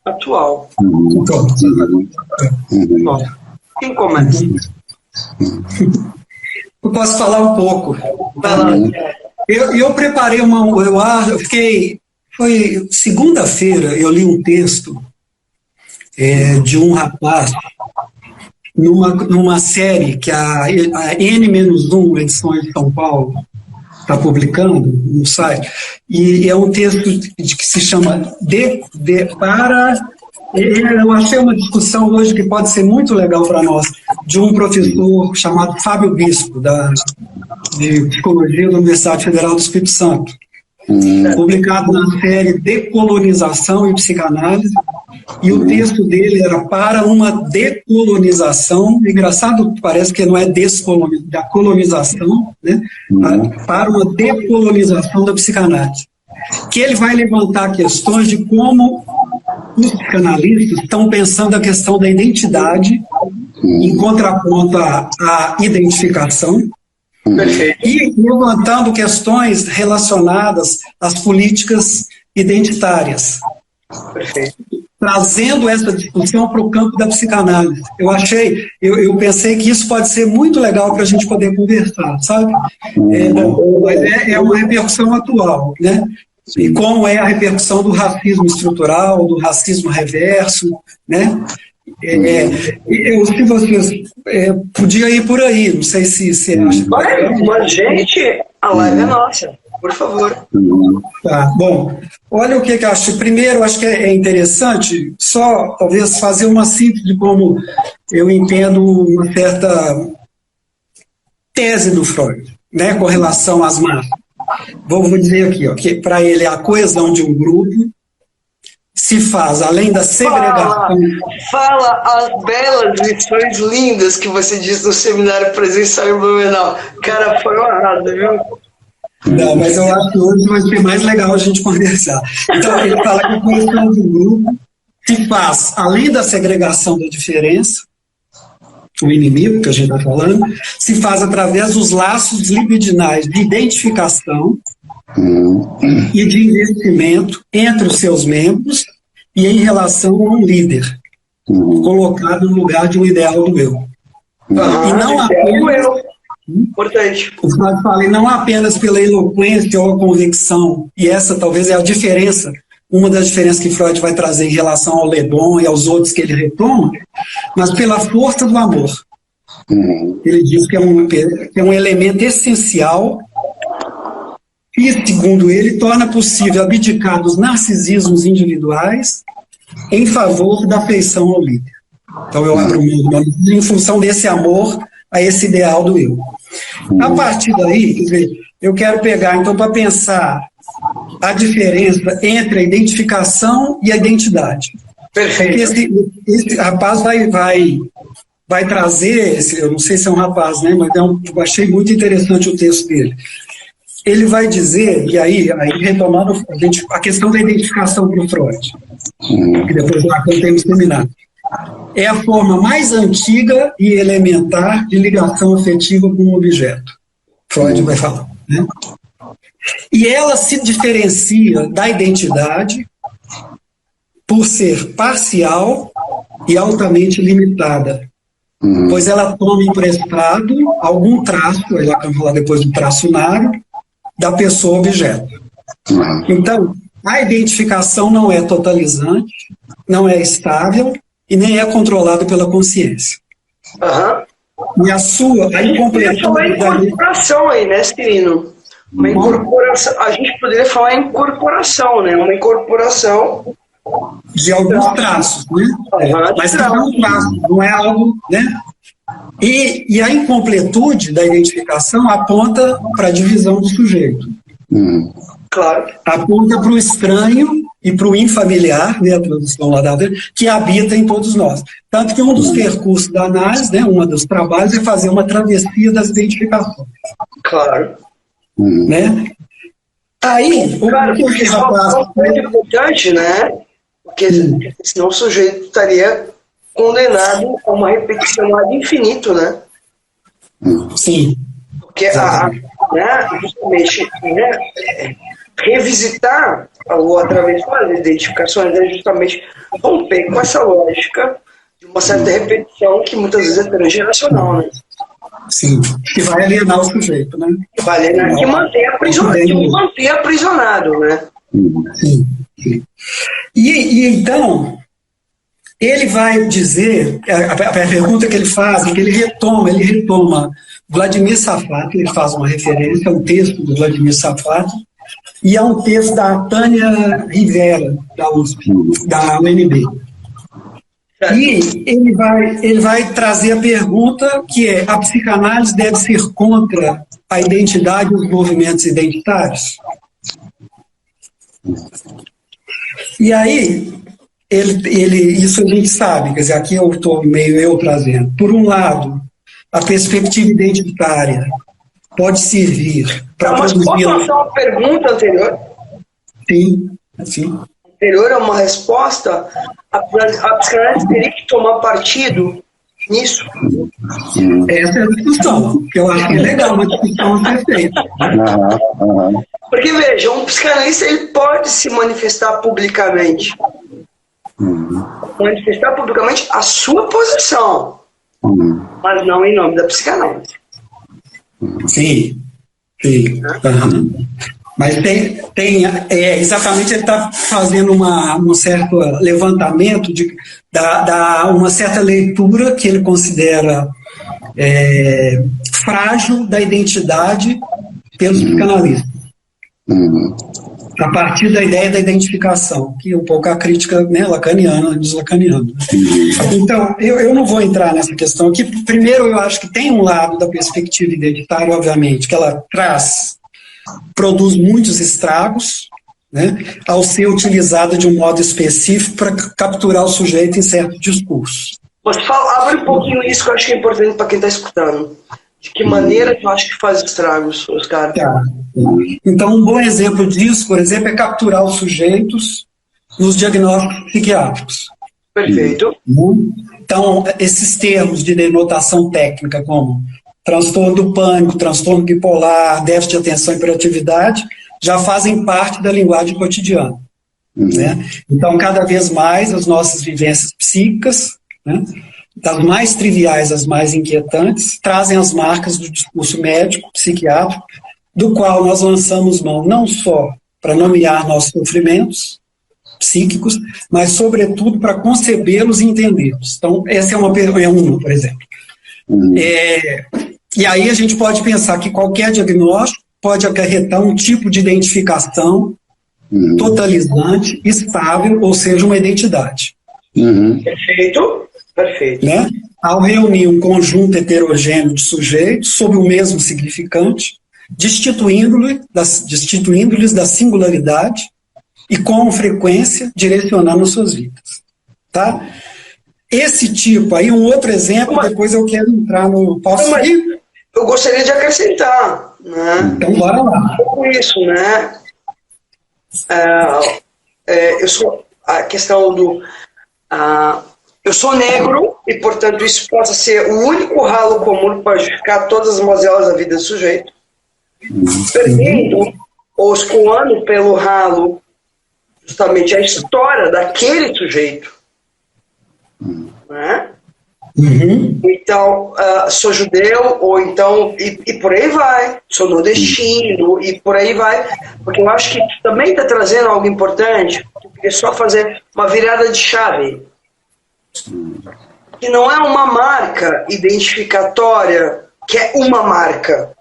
atual. Bom, quem começa? Eu posso falar um pouco. Eu preparei foi segunda-feira, eu li um texto de um rapaz numa série que a N-1 Edições de São Paulo está publicando no site, e é um texto que se chama eu achei uma discussão hoje que pode ser muito legal para nós, de um professor chamado Fábio Bispo, de Psicologia da Universidade Federal do Espírito Santo, publicado na série Decolonização e Psicanálise, e o texto dele era para uma decolonização, engraçado, parece que não é da colonização, né? Para uma decolonização da psicanálise, que ele vai levantar questões de como os psicanalistas estão pensando a questão da identidade em contraponto à identificação, e levantando questões relacionadas às políticas identitárias. Trazendo essa discussão para o campo da psicanálise. Eu pensei que isso pode ser muito legal para a gente poder conversar, sabe? Mas é uma repercussão atual, né? E como é a repercussão do racismo estrutural, do racismo reverso, né? Se vocês podia ir por aí, não sei se acha. Mas, gente, a live é nossa, por favor. Tá, bom. Olha o que eu acho. Primeiro, acho que é interessante só, talvez, fazer uma síntese de como eu entendo uma certa tese do Freud, né, com relação às massas. Vou dizer aqui, ó, que para ele a coesão de um grupo se faz, além da segregação... Fala as belas lições lindas que você disse no seminário presencial em Blumenau. Cara, foi honrado, viu? Não, mas eu acho que hoje vai ser mais legal a gente conversar. Então, ele fala que a coesão de um grupo se faz, além da segregação da diferença, o inimigo que a gente está falando, se faz através dos laços libidinais de identificação e de investimento entre os seus membros e em relação a um líder, colocado no lugar de um ideal do eu. E não apenas... Importante. O Freud fala, e não apenas pela eloquência ou a convicção, e essa talvez é a diferença, uma das diferenças que Freud vai trazer em relação ao Le Bon e aos outros que ele retoma, mas pela força do amor. Ele diz que é um elemento essencial e, segundo ele, torna possível abdicar dos narcisismos individuais em favor da afeição ao líder. Então eu abro mão em função desse amor a esse ideal do eu. A partir daí, quer dizer, eu quero pegar, então, para pensar a diferença entre a identificação e a identidade. Perfeito. Esse rapaz vai trazer, eu não sei se é um rapaz, né, mas eu achei muito interessante o texto dele. Ele vai dizer, e aí retomando a questão da identificação para o Freud, que depois lá temos terminado, é a forma mais antiga e elementar de ligação afetiva com um objeto. Freud vai falar, né? E ela se diferencia da identidade por ser parcial e altamente limitada, pois ela toma emprestado algum traço, ela vai falar depois do traçonário, da pessoa-objeto. Então, a identificação não é totalizante, não é estável e nem é controlada pela consciência. E a incorporação aí, né, Cirino? Uma incorporação, a gente poderia falar em incorporação, né? Uma incorporação de alguns traços, né? Mas não é um traço, não é algo, né? E a incompletude da identificação aponta para a divisão do sujeito. Claro. Aponta para o estranho e para o infamiliar, né, a tradução lá da que habita em todos nós. Tanto que um dos percursos da análise, né, um dos trabalhos, é fazer uma travessia das identificações. Claro. Né? Aí, claro, porque isso é muito importante, né? Porque senão o sujeito estaria condenado a uma repetição ad infinito, né? Sim. Porque justamente, né, revisitar ou atravessar as identificações é justamente romper com essa lógica de uma certa repetição que muitas vezes é transgeracional, né? Sim, que vai alienar o sujeito, né? Vai alienar, que mantém aprisionado, né? Sim. E então, ele vai dizer, a pergunta que ele faz, que ele retoma Vladimir Safato, ele faz uma referência a um texto do Vladimir Safato, e a um texto da Tânia Rivera, da USP, da UNB. E ele vai trazer a pergunta que é: a psicanálise deve ser contra a identidade e os movimentos identitários? E aí, isso a gente sabe, quer dizer, aqui eu estou meio trazendo. Por um lado, a perspectiva identitária pode servir para produzir... Mas posso fazer uma pergunta anterior? Sim. Anterior a uma resposta, a psicanálise teria que tomar partido nisso? Essa é a discussão, que eu acho que é legal uma discussão a ser feita. Porque, veja, um psicanalista ele pode se manifestar publicamente. Manifestar publicamente a sua posição, mas não em nome da psicanálise. Sim. Mas exatamente, ele está fazendo um certo levantamento uma certa leitura que ele considera frágil da identidade pelos psicanalistas. A partir da ideia da identificação, que é um pouco a crítica, né, lacaniana, deslacaniana. Então, eu não vou entrar nessa questão aqui. Primeiro, eu acho que tem um lado da perspectiva identitária, obviamente, que ela produz muitos estragos, né, ao ser utilizada de um modo específico para capturar o sujeito em certo discurso. Mas abre um pouquinho isso que eu acho que é importante para quem está escutando. De que maneira tu acha que faz estragos, Oscar? Tá. Então, um bom exemplo disso, por exemplo, é capturar os sujeitos nos diagnósticos psiquiátricos. Perfeito. Então, esses termos de denotação técnica, como transtorno do pânico, transtorno bipolar, déficit de atenção e hiperatividade, já fazem parte da linguagem cotidiana. Né? Então, cada vez mais, as nossas vivências psíquicas, né, das mais triviais às mais inquietantes, trazem as marcas do discurso médico, psiquiátrico, do qual nós lançamos mão não só para nomear nossos sofrimentos psíquicos, mas, sobretudo, para concebê-los e entendê-los. Então, essa é uma, por exemplo. E aí a gente pode pensar que qualquer diagnóstico pode acarretar um tipo de identificação totalizante, estável, ou seja, uma identidade. Perfeito. Né? ao reunir um conjunto heterogêneo de sujeitos sob o mesmo significante, destituindo-lhes da singularidade e, com frequência, direcionando suas vidas. Tá? Esse tipo, aí um outro exemplo, depois eu quero entrar no... Posso seguir? Eu gostaria de acrescentar, né? Então, bora lá. Isso, né? Eu sou a questão do... eu sou negro e, portanto, isso possa ser o único ralo comum para justificar todas as mazelas da vida do sujeito. Permito ou escoando pelo ralo justamente a história daquele sujeito. Né? Então, sou judeu, ou então, e por aí vai, sou nordestino, e por aí vai, porque eu acho que também está trazendo algo importante, porque é só fazer uma virada de chave, que não é uma marca identificatória, que é uma marca,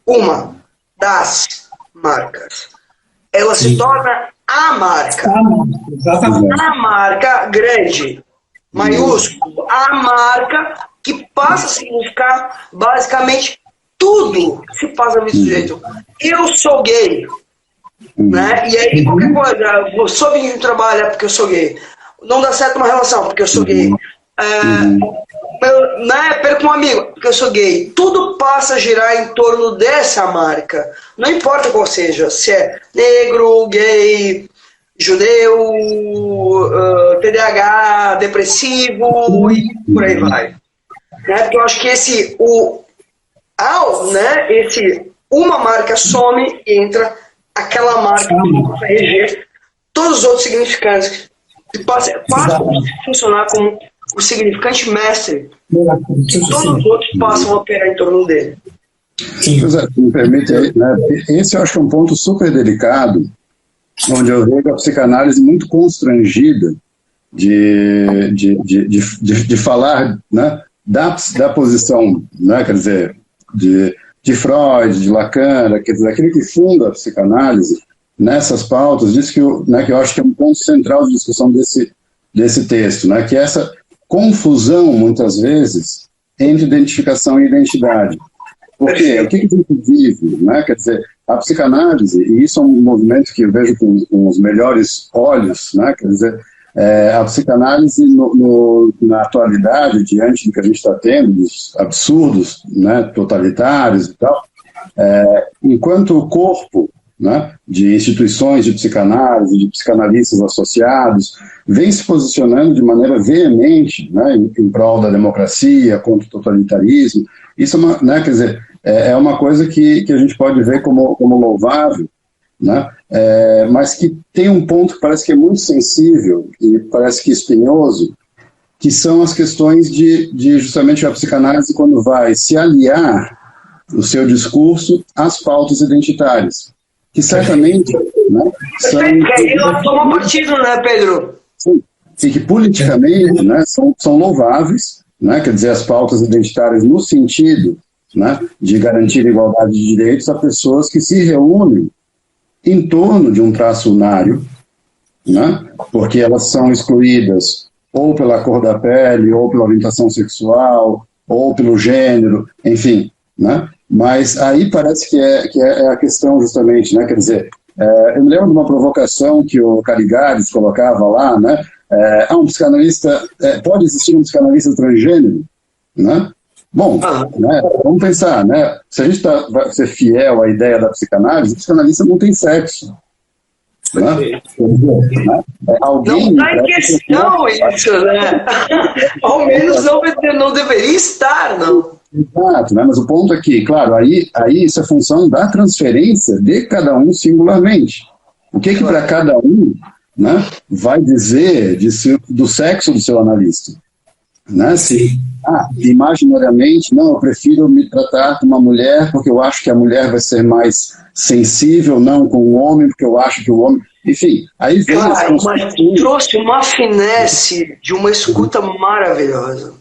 uma das marcas. Ela se torna a marca. Exatamente. A marca grande, maiúsculo, a marca que passa a significar basicamente tudo que se passa no sujeito. Eu sou gay, né? E aí qualquer coisa, eu sou vindo de trabalho porque eu sou gay. Não dá certo uma relação porque eu sou gay. Perco um amigo porque eu sou gay. Tudo passa a girar em torno dessa marca. Não importa qual seja, se é negro, gay, judeu, TDAH, depressivo e por aí vai. Né? Porque eu acho que uma marca some e entra aquela marca que passa a reger todos os outros significantes que passam a funcionar como o significante mestre. Todos os outros passam a operar em torno dele. José, me permite, né? Esse eu acho que é um ponto super delicado, onde eu vejo a psicanálise muito constrangida de falar, né, da posição, né, quer dizer, de Freud, de Lacan, quer dizer, aquele que funda a psicanálise nessas pautas, diz que eu acho que é um ponto central de discussão desse texto, né, que é essa confusão, muitas vezes, entre identificação e identidade. Porque o que a gente vive, né? Quer dizer, a psicanálise, e isso é um movimento que eu vejo com os melhores olhos, né? Quer dizer, a psicanálise na atualidade, diante do que a gente está tendo, dos absurdos, né, totalitários e tal, enquanto corpo, né, de instituições de psicanálise, de psicanalistas associados, vem se posicionando de maneira veemente, né, em prol da democracia, contra o totalitarismo. Isso é uma, né, quer dizer, é uma coisa que a gente pode ver como louvável, né, mas que tem um ponto que parece que é muito sensível e parece que espinhoso, que são as questões de justamente a psicanálise quando vai se aliar o seu discurso às pautas identitárias, que certamente, né, são... Aí ela toma partido, né, Pedro? Sim, e que politicamente, né, são louváveis, né, quer dizer, as pautas identitárias no sentido, né, de garantir igualdade de direitos a pessoas que se reúnem em torno de um traço unário, né, porque elas são excluídas ou pela cor da pele, ou pela orientação sexual, ou pelo gênero, enfim, né, mas aí parece que é a questão justamente, né, quer dizer, eu me lembro de uma provocação que o Caligares colocava lá, né, um psicanalista, pode existir um psicanalista transgênero, né? Bom, né, vamos pensar, né, se a gente vai ser fiel à ideia da psicanálise, o psicanalista não tem sexo. Né? Alguém não está em questão isso, né? Ao menos não deveria estar, não. Exato, né? Mas o ponto é que, claro, aí isso é função da transferência de cada um singularmente. O que para cada um, né, vai dizer do sexo do seu analista? Né? Se, imaginariamente, não, eu prefiro me tratar com uma mulher porque eu acho que a mulher vai ser mais sensível, não com o homem, porque eu acho que o homem... Enfim, aí vem... Mas trouxe uma finesse de uma escuta maravilhosa.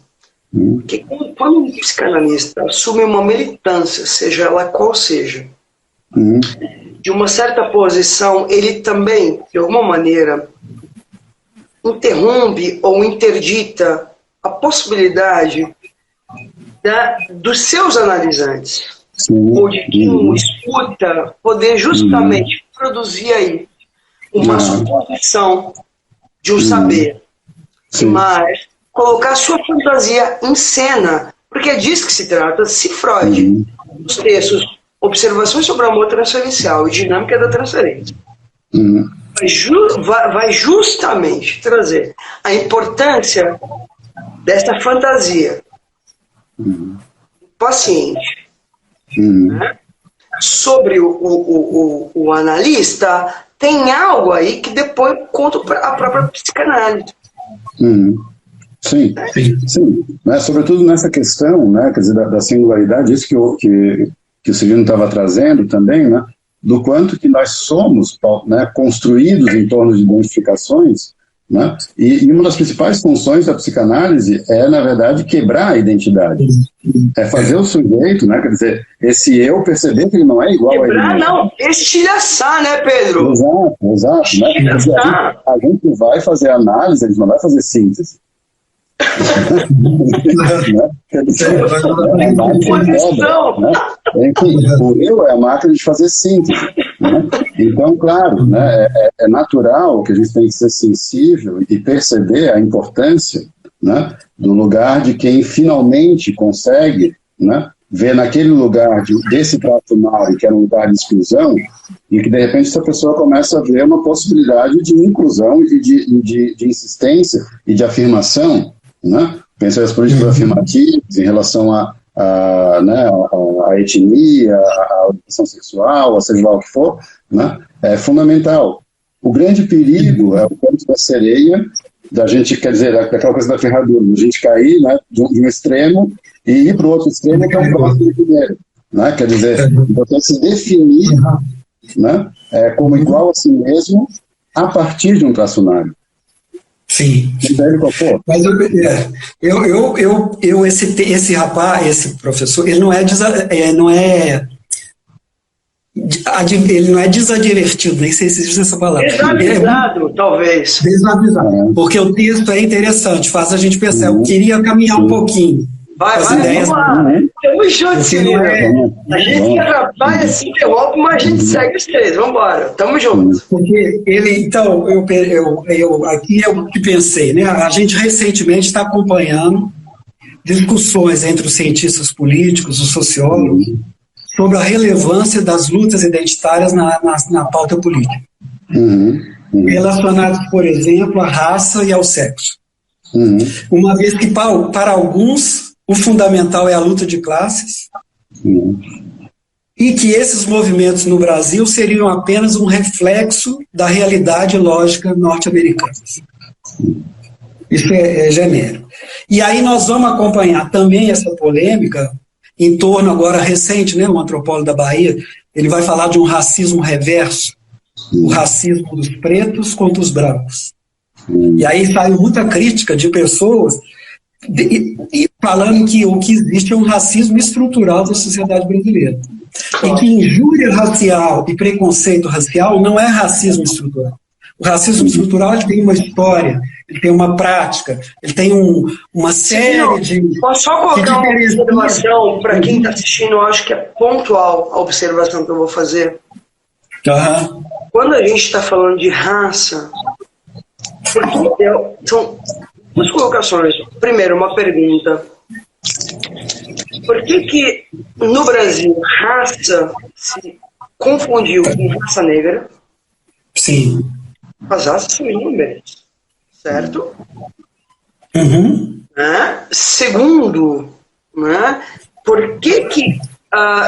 Porque quando um psicanalista assume uma militância, seja ela qual seja, de uma certa posição, ele também, de alguma maneira, interrompe ou interdita a possibilidade dos seus analisantes, ou de quem escuta, poder justamente produzir aí uma suposição de um saber, mas colocar sua fantasia em cena, porque é disso que se trata. Se Freud, nos textos Observações sobre o Amor Transferencial e Dinâmica da Transferência, vai justamente trazer a importância dessa fantasia do paciente, né, sobre o analista, tem algo aí que depois conta a própria psicanálise. Sim. Né, sobretudo nessa questão, né, quer dizer, da singularidade, isso que o Cirino estava trazendo também, né, do quanto que nós somos, né, construídos em torno de identificações, né, e uma das principais funções da psicanálise é, na verdade, quebrar a identidade. É fazer o sujeito, né, quer dizer, esse eu perceber que ele não é igual quebrar, a ele. Não, estilhaçar, né, Pedro? Exato. Né? A gente vai fazer análise, a gente não vai fazer síntese. Enfim, o eu é a máquina de fazer síntese, né? Então, claro, né, é natural que a gente tenha que ser sensível e perceber a importância, né, do lugar de quem finalmente consegue, né, ver naquele lugar desse trato primário, que era um lugar de exclusão, e que de repente essa pessoa começa a ver uma possibilidade de inclusão e de insistência e de afirmação, né? Pensa nas políticas afirmativas em relação né, a etnia, a orientação sexual, seja lá o que for, né, é fundamental. O grande perigo é o ponto da sereia, da gente, quer dizer, aquela coisa da ferradura, a gente cair, né, de um extremo e ir para o outro extremo, que é um próximo primeiro. Né? Quer dizer, você se definir, né, como igual a si mesmo a partir de um traçonário. Sim. Mas esse rapaz, esse professor, ele não é desadvertido, nem sei se existe essa palavra. Desavisado, talvez. Desavisado. Porque o texto é interessante, faz a gente pensar. Eu queria caminhar um pouquinho. Vai, vamos lá. Estamos juntos, Cirino. A gente atrapalha, se interrompe, mas a gente segue os três. Vamos embora. Estamos juntos. Porque então, eu aqui é o que pensei, né? A gente recentemente está acompanhando discussões entre os cientistas políticos, os sociólogos, sobre a relevância das lutas identitárias na pauta política. Relacionadas, por exemplo, à raça e ao sexo. Uma vez que, para alguns, o fundamental é a luta de classes, e que esses movimentos no Brasil seriam apenas um reflexo da realidade lógica norte-americana. Isso é genérico. E aí nós vamos acompanhar também essa polêmica em torno, agora recente, né, um antropólogo da Bahia, ele vai falar de um racismo reverso, o racismo dos pretos contra os brancos. E aí saiu muita crítica de pessoas falando que o que existe é um racismo estrutural da sociedade brasileira. E que injúria racial e preconceito racial não é racismo estrutural. O racismo estrutural, ele tem uma história, ele tem uma prática, ele tem uma série de... Posso só colocar uma observação para quem está assistindo? Eu acho que é pontual a observação que eu vou fazer. Quando a gente está falando de raça, são duas colocações. Primeiro, uma pergunta. Por que no Brasil raça se confundiu com raça negra? Sim. As raças são inúmeras, certo? Né? Segundo, né, por que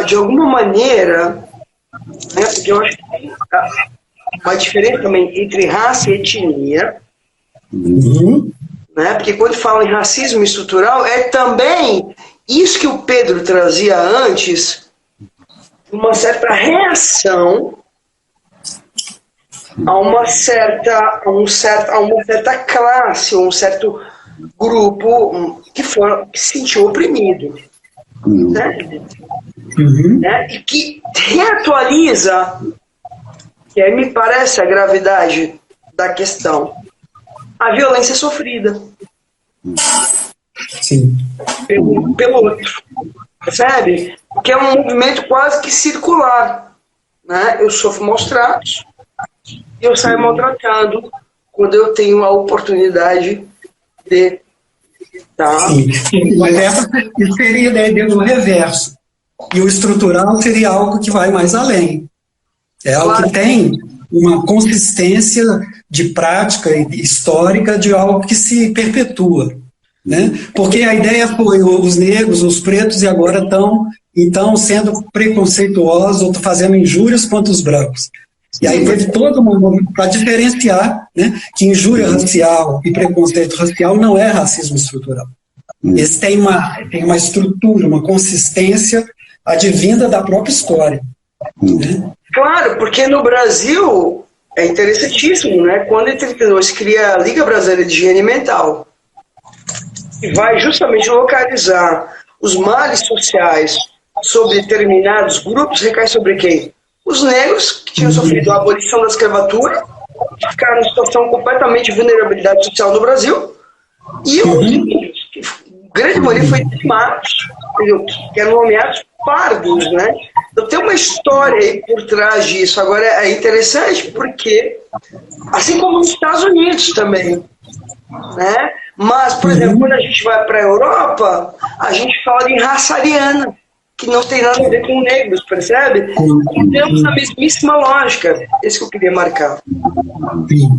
de alguma maneira, né, porque eu acho que tem uma diferença também entre raça e etnia, né, porque quando fala em racismo estrutural, é também isso que o Pedro trazia antes, uma certa reação a uma certa classe, um certo grupo que se sentiu oprimido. Né? Né? E que reatualiza, que aí me parece a gravidade da questão, a violência sofrida. Sim. Pelo outro. Percebe? Porque é um movimento quase que circular. Né? Eu sofro maus tratos e eu saio maltratado quando eu tenho a oportunidade de... Tá? Sim. Mas essa seria a ideia do reverso. E o estrutural seria algo que vai mais além. É algo que tem uma consistência de prática histórica de algo que se perpetua. Né? Porque a ideia foi os negros, os pretos, e agora estão sendo preconceituosos ou fazendo injúrias contra os brancos. E aí teve todo uma... para diferenciar, né, que injúria racial e preconceito racial não é racismo estrutural. Esse tem uma estrutura, uma consistência advinda da própria história. Né? Claro, porque no Brasil é interessantíssimo, né? Quando em 1932 cria a Liga Brasileira de Higiene Mental, que vai justamente localizar os males sociais sobre determinados grupos, recai sobre quem? Os negros, que tinham sofrido a abolição da escravatura, que ficaram em situação completamente de vulnerabilidade social no Brasil, e os índios, que grande maioria foi dizimado, que eram nomeados pardos, né? Então tem uma história aí por trás disso. Agora é interessante porque, assim como nos Estados Unidos também, né? Mas, por exemplo, quando a gente vai para a Europa, a gente fala em raça ariana, que não tem nada a ver com negros, percebe? E temos a mesmíssima lógica. Esse que eu queria marcar.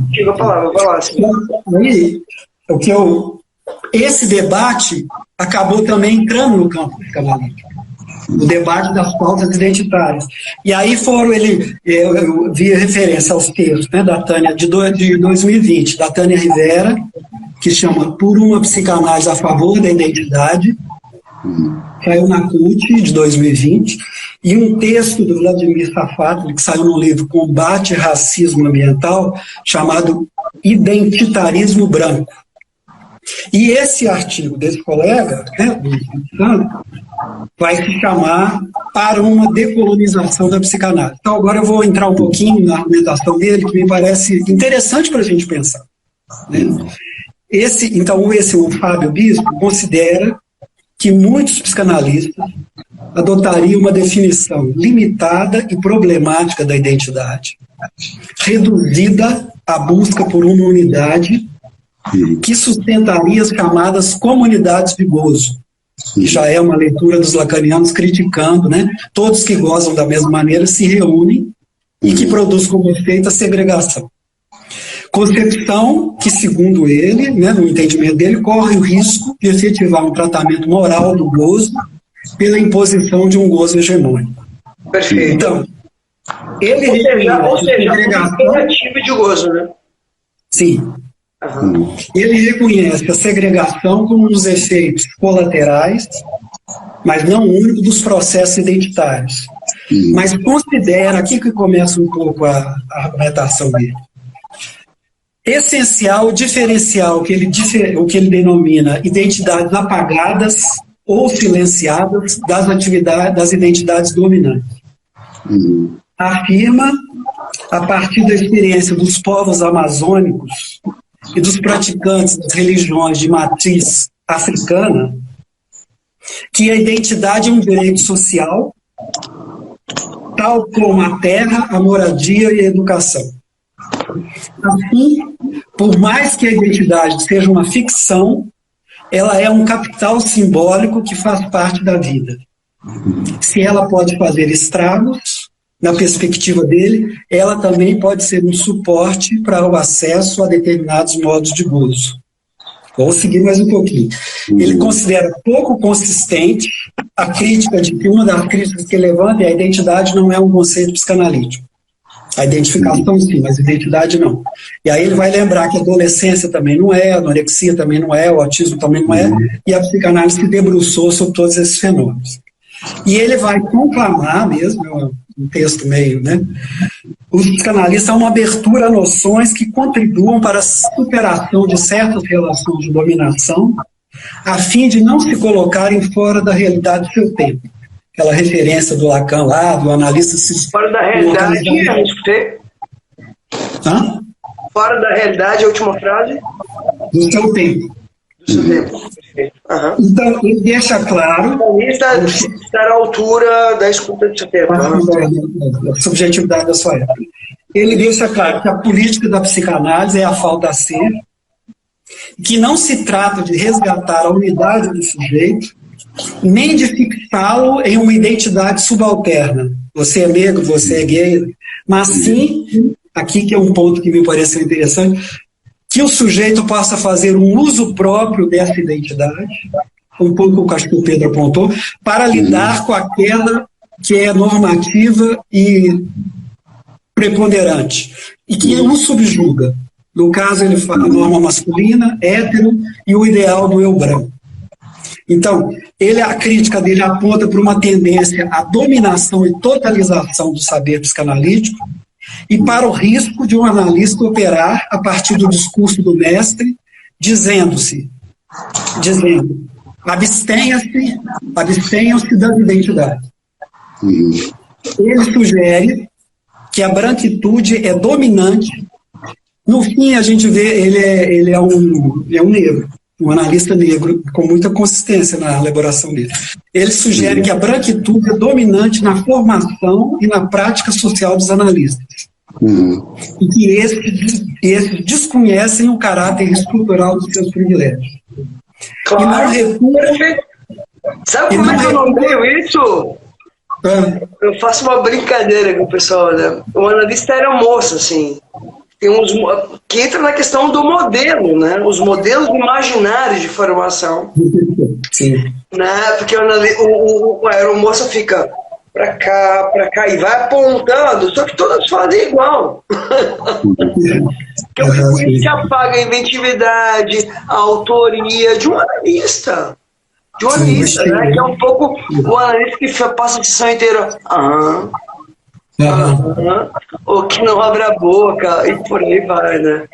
Diga a palavra, vai lá. Assim. Aí, esse debate acabou também entrando no campo psicanalítico. O debate das pautas identitárias. E aí eu vi referência aos textos, né, da Tânia, de 2020, da Tânia Rivera, que chama Por uma Psicanálise a Favor da Identidade, saiu na CUT, de 2020, e um texto do Vladimir Safatli, que saiu no livro Combate ao Racismo Ambiental, chamado Identitarismo Branco. E esse artigo desse colega, né, do Santos, vai se chamar Para uma Decolonização da Psicanálise. Então, agora eu vou entrar um pouquinho na argumentação dele, que me parece interessante para a gente pensar. Né? O Fábio Bispo considera que muitos psicanalistas adotariam uma definição limitada e problemática da identidade, reduzida à busca por uma unidade que sustentaria as chamadas comunidades de gozo, que já é uma leitura dos lacanianos criticando, né? Todos que gozam da mesma maneira se reúnem e que produz como efeito a segregação. Concepção que, segundo ele, né, no entendimento dele, corre o risco de efetivar um tratamento moral do gozo pela imposição de um gozo hegemônico. Perfeito. Então, ele ou seja, negativo de gozo, né? Sim. Ele reconhece a segregação como um dos efeitos colaterais, mas não único, dos processos identitários. Mas considera, aqui que começa um pouco a argumentação dele, essencial diferenciar o que ele denomina identidades apagadas ou silenciadas das identidades dominantes. Afirma, a partir da experiência dos povos amazônicos e dos praticantes das religiões de matriz africana, que a identidade é um direito social, tal como a terra, a moradia e a educação. Assim, por mais que a identidade seja uma ficção, ela é um capital simbólico que faz parte da vida. Se ela pode fazer estragos, na perspectiva dele, ela também pode ser um suporte para o acesso a determinados modos de gozo. Vou seguir mais um pouquinho. Ele considera pouco consistente a crítica de que uma das críticas que ele levanta é a identidade não é um conceito psicanalítico. A identificação sim, mas a identidade não. E aí ele vai lembrar que a adolescência também não é, a anorexia também não é, o autismo também não é, e a psicanálise se debruçou sobre todos esses fenômenos. E ele vai conclamar mesmo, um texto meio, né? Os psicanalistas são uma abertura a noções que contribuam para a superação de certas relações de dominação, a fim de não se colocarem fora da realidade do seu tempo. Aquela referência do Lacan lá, do analista... Fora da realidade, eu escutei. Hã? Fora da realidade, a última frase? Do seu tempo. Do seu tempo, perfeito. Então, ele deixa claro... Estar à altura da escuta de seu tempo. A subjetividade da sua época. Ele deixa claro que a política da psicanálise é a falta a ser, que não se trata de resgatar a unidade do sujeito, nem de fixá-lo em uma identidade subalterna. Você é negro, você é gay, mas sim, aqui que é um ponto que me pareceu interessante, que o sujeito possa fazer um uso próprio dessa identidade, um pouco o que o Pedro apontou, para lidar com aquela que é normativa e preponderante, e que o subjuga. No caso, ele fala a norma masculina, hétero e o ideal do eu branco. Então, a crítica dele aponta para uma tendência à dominação e totalização do saber psicanalítico e para o risco de um analista operar a partir do discurso do mestre, dizendo abstenham-se das identidades. Ele sugere que a branquitude é dominante. No fim, a gente vê, ele é um negro, um analista negro, com muita consistência na elaboração dele. Ele sugere que a branquitude é dominante na formação e na prática social dos analistas. E que esses desconhecem o caráter estrutural dos seus privilégios. Claro. E não recua... Sabe como é que eu não tenho isso? Eu faço uma brincadeira com o pessoal, né? O analista era moço, assim. Tem uns que entra na questão do modelo, né? Os modelos imaginários de formação. Sim. Né? Porque o aeromoça fica pra cá e vai apontando, só que todas fazem igual. Que se apaga a inventividade, a autoria de um analista. Né? Que é um pouco o analista que passa a sessão inteira. Ou que não abre a boca, e por aí vai, né?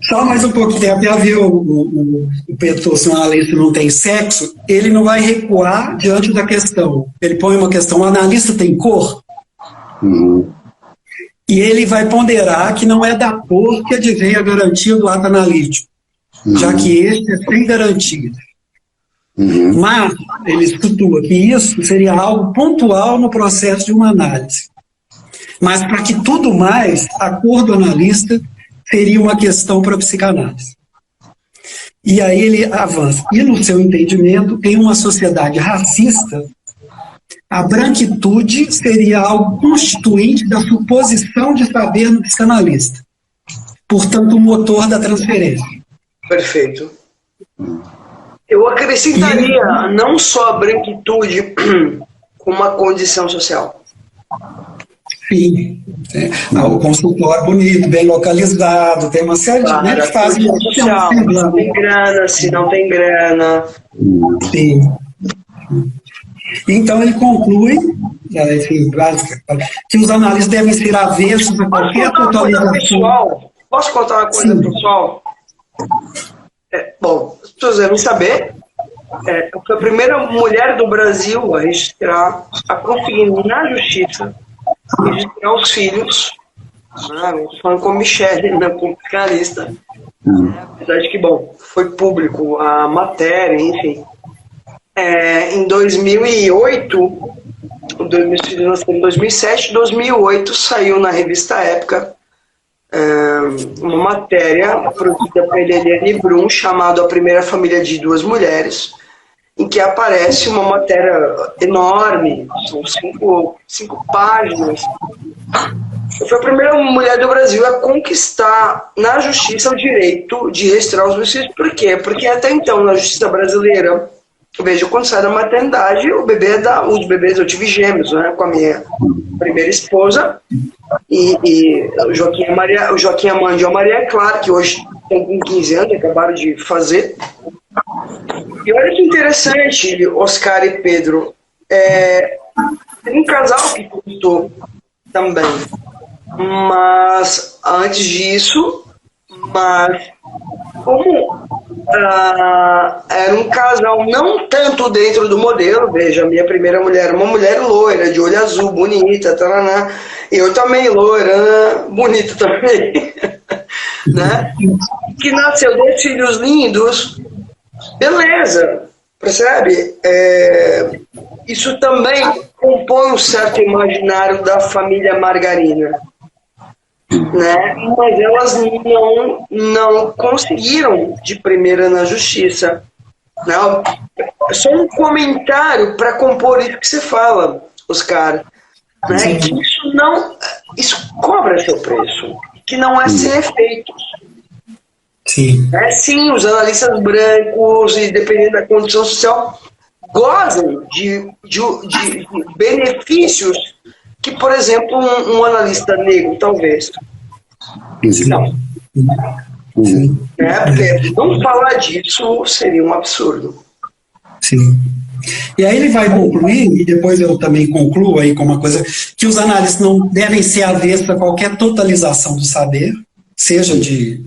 Só mais um pouco, tem até a ver o Pedro, se um analista não tem sexo, ele não vai recuar diante da questão. Ele põe uma questão, o analista tem cor? E ele vai ponderar que não é da cor que advém a garantia do ato analítico, já que este é sem garantia. Mas ele situa que isso seria algo pontual no processo de uma análise. Mas para que tudo mais, a cor do analista seria uma questão para a psicanálise. E aí ele avança. E no seu entendimento, em uma sociedade racista, a branquitude seria algo constituinte da suposição de saber no psicanalista. Portanto, o motor da transferência. Perfeito. Eu acrescentaria não só a branquitude como uma condição social. Sim. O consultório bonito, bem localizado, tem uma série de fases social. Se tem grana, se não tem grana. Sim. Então ele conclui, enfim, que os analistas devem ser avessos a qualquer totalização. Posso contar uma coisa, pessoal? Bom, as pessoas devem saber, foi a primeira mulher do Brasil a registrar, a conseguir na justiça, registrar os filhos. Estou falando com Michele, não com psicanalista. Apesar de que, bom, foi público a matéria, enfim. Em 2008, em 2007, 2008, saiu na revista Época uma matéria produzida por Eliane Brum, chamada A Primeira Família de Duas Mulheres, em que aparece uma matéria enorme, são cinco páginas. Foi a primeira mulher do Brasil a conquistar na justiça o direito de registrar os filhos. Por quê? Porque até então, na justiça brasileira, veja, quando sai da maternidade, os bebês, eu tive gêmeos, né, com a minha primeira esposa, e o Joaquim Amanda e a Maria Clara, que hoje estão com 15 anos, acabaram de fazer. E olha que interessante, Oscar e Pedro, tem um casal que conquistou também, mas antes disso, como era um casal não tanto dentro do modelo, veja, a minha primeira mulher, uma mulher loira, de olho azul, bonita, taraná, eu também loira, bonita também, né? Que nasceu 2 filhos lindos, Beleza, percebe? Isso também compõe um certo imaginário da família Margarina, né? Mas elas não conseguiram de primeira na justiça. Não, é só um comentário para compor isso que você fala, Oscar. Né? Que isso cobra seu preço, que não é sem efeitos. Sim. Sim, os analistas brancos, e dependendo da condição social, gozam de benefícios que, por exemplo, um analista negro, talvez. Não. Sim. Porque não falar disso seria um absurdo. Sim. E aí ele vai concluir, e depois eu também concluo aí com uma coisa, que os analistas não devem ser avessos a qualquer totalização do saber, seja de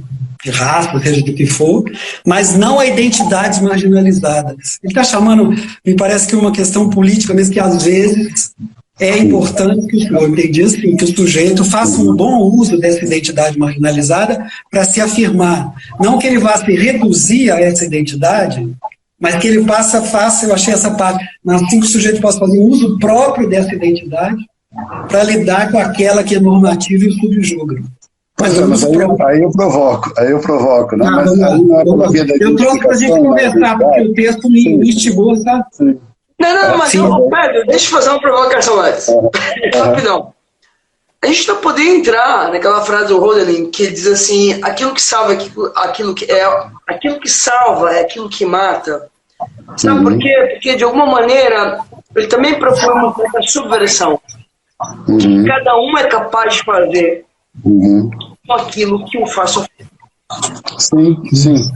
raça, seja do que for, mas não a identidades marginalizadas. Ele está chamando, me parece que uma questão política mesmo, que às vezes é importante que eu entendi assim, que o sujeito faça um bom uso dessa identidade marginalizada para se afirmar. Não que ele vá se reduzir a essa identidade, mas que ele faça, eu achei essa parte, assim que o sujeito possa fazer um uso próprio dessa identidade para lidar com aquela que é normativa e subjuga. Mas aí eu provoco, né? Mas aí não é pela via da eu trouxe para a gente conversar, porque o texto me instigou, sabe? Não, mas Pedro, deixa eu fazer uma provocação antes. Rapidão. A gente não poderia entrar naquela frase do Rodelin que ele diz assim: aquilo que salva é aquilo que mata. Sabe por quê? Porque de alguma maneira ele também propõe uma certa subversão. Que cada um é capaz de fazer com aquilo que o faz sofrer. Sim,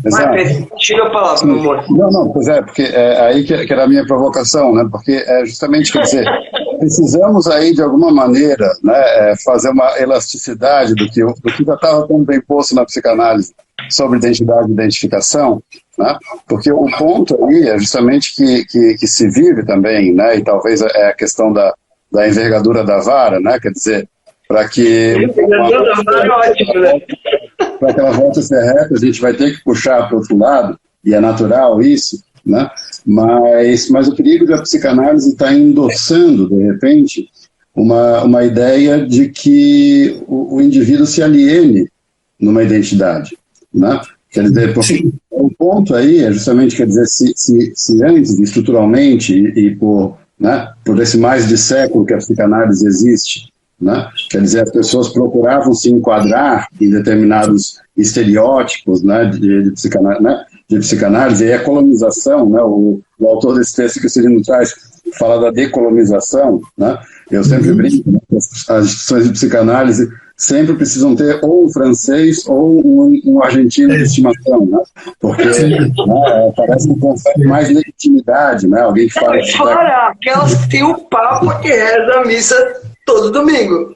exato. Tira a palavra, meu amor. Não, pois é, porque é aí que era a minha provocação, né? Porque é justamente, quer dizer, precisamos aí de alguma maneira, né, fazer uma elasticidade do que já estava tão bem posto na psicanálise sobre identidade e identificação, né? Porque o ponto aí é justamente que se vive também, né? E talvez é a questão da envergadura da vara, né? Quer dizer, para que para que ela volte a ser reta, a gente vai ter que puxar para o outro lado, e é natural isso, né? Mas o perigo da psicanálise está endossando, de repente, uma ideia de que o indivíduo se aliene numa identidade, né? Quer dizer, o ponto aí é justamente, quer dizer, se antes, estruturalmente, e por esse mais de século que a psicanálise existe, né? Quer dizer, as pessoas procuravam se enquadrar em determinados estereótipos, né, de psicanálise, e a colonização, né, o autor desse texto que o Cirino traz fala da decolonização, né? Eu sempre brinco, né, as instituições de psicanálise sempre precisam ter ou um francês ou um argentino de estimação, né? Porque parece que confere mais legitimidade, né? Alguém que fala... Fora aquelas que tem o Papa que reza a missa todo domingo.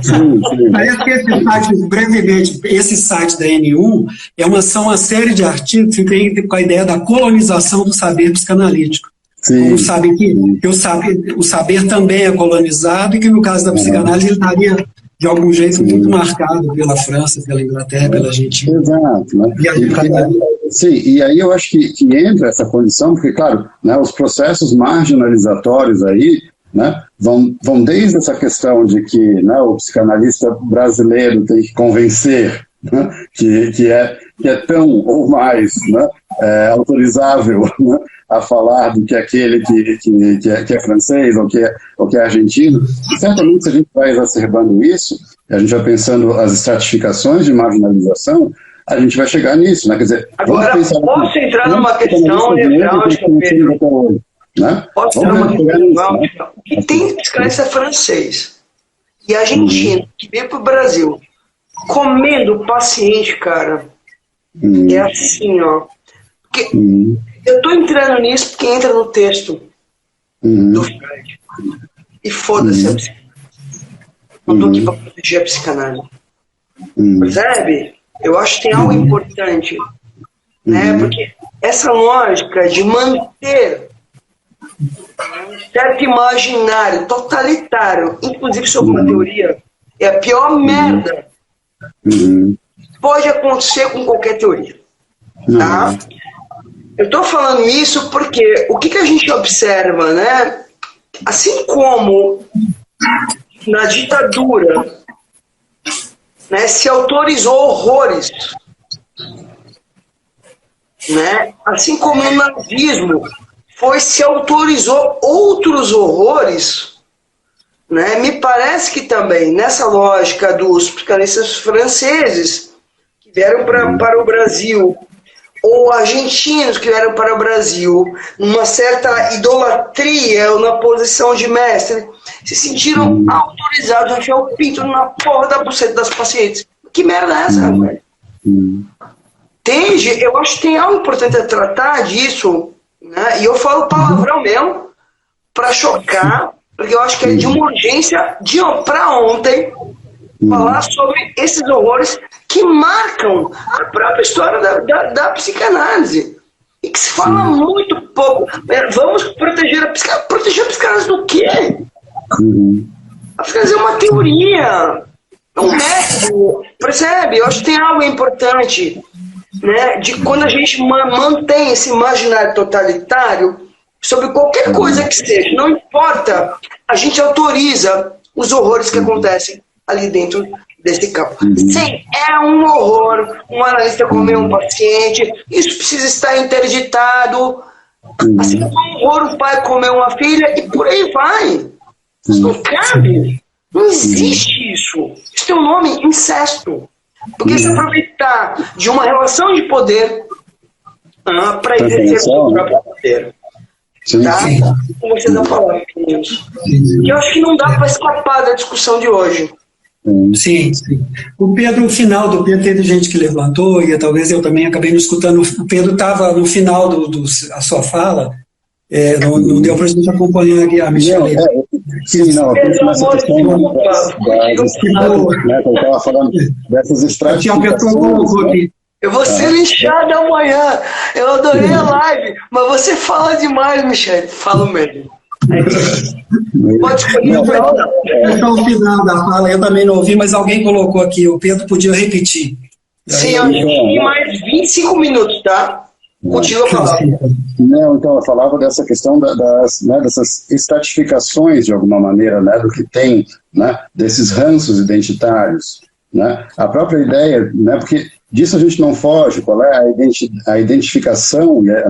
Sim. Parece que esse site, brevemente, esse site da N1 são uma série de artigos que tem com a ideia da colonização do saber psicanalítico. Como sabem que o saber também é colonizado e que no caso da psicanálise ele estaria de algum jeito muito marcado pela França, pela Inglaterra, pela Argentina. Exato. Né? E aí eu acho que entra essa condição, porque, claro, né, os processos marginalizatórios aí, né, vão desde essa questão de que, né, o psicanalista brasileiro tem que convencer, né, que é tão ou mais, né, autorizável, né, a falar do que aquele que é francês ou que é argentino. Certamente, se a gente vai exacerbando isso, a gente vai pensando as estratificações de marginalização, a gente vai chegar nisso, né? Quer dizer, agora, posso entrar numa questão nevrálgica, Pedro? Né? Posso entrar numa questão nevrálgica? O que tem psicanalista francês e argentino que veio para o Brasil comendo paciente, cara, é assim, ó. Porque eu estou entrando nisso porque entra no texto do Freud. E foda-se a psicanálise. Não estou aqui para proteger a psicanálise. Percebe? Eu acho que tem algo importante. Né? Porque essa lógica de manter um certo imaginário totalitário, inclusive sobre uma teoria, é a pior merda. Pode acontecer com qualquer teoria. Tá? Eu estou falando isso porque o que a gente observa, né? Assim como na ditadura, né, se autorizou horrores, né? Assim como no nazismo se autorizou outros horrores, né? Me parece que também nessa lógica dos psicanalistas franceses que vieram para o Brasil, ou argentinos que vieram para o Brasil, numa certa idolatria ou na posição de mestre, se sentiram autorizados a enfiar o pinto na porra da buceta das pacientes. Que merda é essa, velho? Entende? Eu acho que tem algo importante a tratar disso, né? E eu falo palavrão mesmo, para chocar, porque eu acho que é de uma urgência para ontem falar sobre esses horrores que marcam a própria história da psicanálise. E que se fala muito pouco. Vamos proteger a psicanálise. Proteger a psicanálise do quê? A psicanálise é uma teoria, é um método, percebe? Eu acho que tem algo importante, né, de quando a gente mantém esse imaginário totalitário sobre qualquer coisa que seja, não importa, a gente autoriza os horrores que acontecem ali dentro desse campo. Sim, é um horror um analista comer um paciente, isso precisa estar interditado, assim como é um horror o pai comer uma filha, e por aí vai. Isso não cabe, não existe isso. Isso tem um nome: incesto. Porque se aproveitar de uma relação de poder para exercer o seu próprio poder. Tá? Como vocês vão falar, meninos. E eu acho que não dá para escapar da discussão de hoje. Sim. O Pedro, no final do Pedro, teve gente que levantou, e talvez eu também acabei não escutando. O Pedro estava no final a sua fala, não deu para a gente acompanhar aqui a Michelle. Sim, não, eu nessa questão das estradas, né, eu estava falando dessas estratificações. Eu vou ser linchado amanhã. Eu adorei a live, mas você fala demais, Michelle. Falo mesmo. Pode escolher. Só o final da fala, eu também não ouvi, mas alguém colocou aqui, o Pedro podia repetir. Sim, eu tenho mais 25 minutos, tá? Continua falando. Não, então, eu falava dessa questão dessas estratificações, de alguma maneira, né, do que tem, né, desses ranços identitários. Né? A própria ideia, né, porque disso a gente não foge, qual é a identificação, né,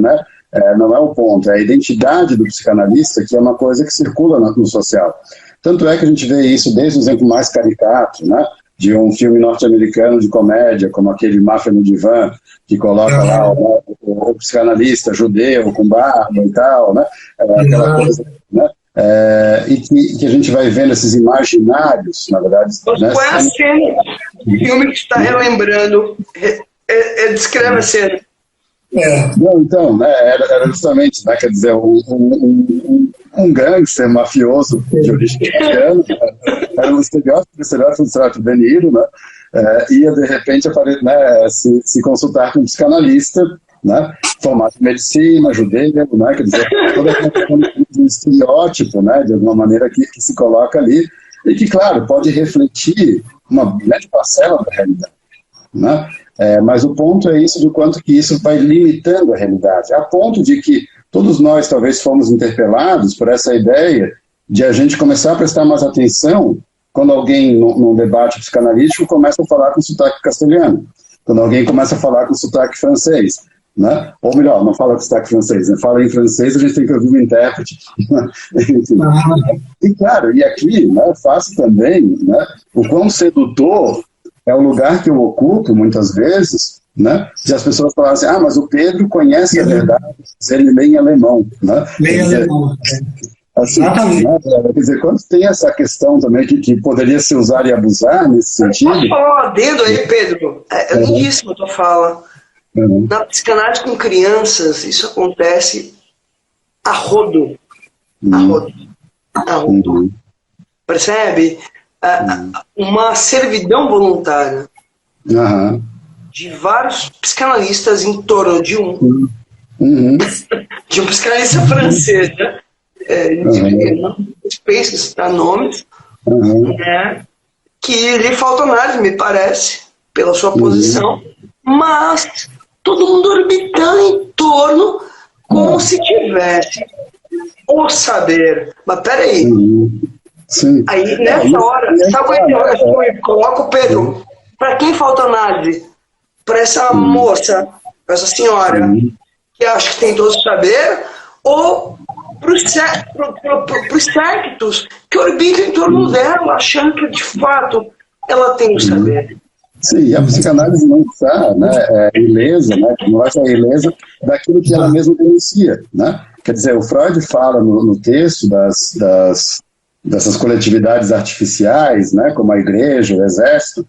não é o ponto, é a identidade do psicanalista, que é uma coisa que circula no social. Tanto é que a gente vê isso desde o exemplo mais caricato, né, de um filme norte-americano de comédia, como aquele Máfia no Divã, que coloca lá o psicanalista judeu com barba e tal, né, aquela coisa, né, e que a gente vai vendo esses imaginários, na verdade. Qual é a cena do filme que está relembrando? Descreve a cena. Não, então, né, era justamente, né, quer dizer, um gangster mafioso de origem italiana, era um estereótipo do Trato De Niro, né, ia de repente se consultar com um psicanalista, né, formado em medicina, judeu, né, quer dizer, toda a questão de um estereótipo, né, de alguma maneira que se coloca ali, e que, claro, pode refletir uma grande parcela da realidade, né? Mas o ponto é isso, do quanto que isso vai limitando a realidade, a ponto de que todos nós talvez fomos interpelados por essa ideia de a gente começar a prestar mais atenção quando alguém, num debate psicanalítico, começa a falar com sotaque castelhano, quando alguém começa a falar com sotaque francês, né? Ou melhor, não fala com sotaque francês, né? Fala em francês, a gente tem que ouvir o intérprete. E claro, e aqui, né, faço também, né, o quão sedutor é o lugar que eu ocupo, muitas vezes, né, se as pessoas falarem assim, mas o Pedro conhece a verdade, ele lê em alemão. Né? Lê em alemão. Assim, né, quer dizer, quando tem essa questão também que poderia se usar e abusar nesse sentido... Posso falar um adendo aí, Pedro? É lindíssima a tua fala. Na psicanálise com crianças, isso acontece a rodo. A rodo. Percebe? Uma servidão voluntária de vários psicanalistas em torno de de um psicanalista francês, né? Não penso em citar nomes, né? Que lhe falta análise, me parece, pela sua posição, mas todo mundo orbitando em torno como se tivesse o saber. Mas peraí. Sim. Aí, nessa hora, sabe o que eu coloco, Pedro? Para quem falta análise? Para essa moça, para essa senhora, que acha que tem todo o saber, ou para os séquitos que orbitam em torno dela, achando que, de fato, ela tem o saber. Sim, a psicanálise não está, né, ilesa, né, não vai estar ilesa daquilo que ela mesma denuncia, né? Quer dizer, o Freud fala no texto dessas coletividades artificiais, né, como a igreja, o exército,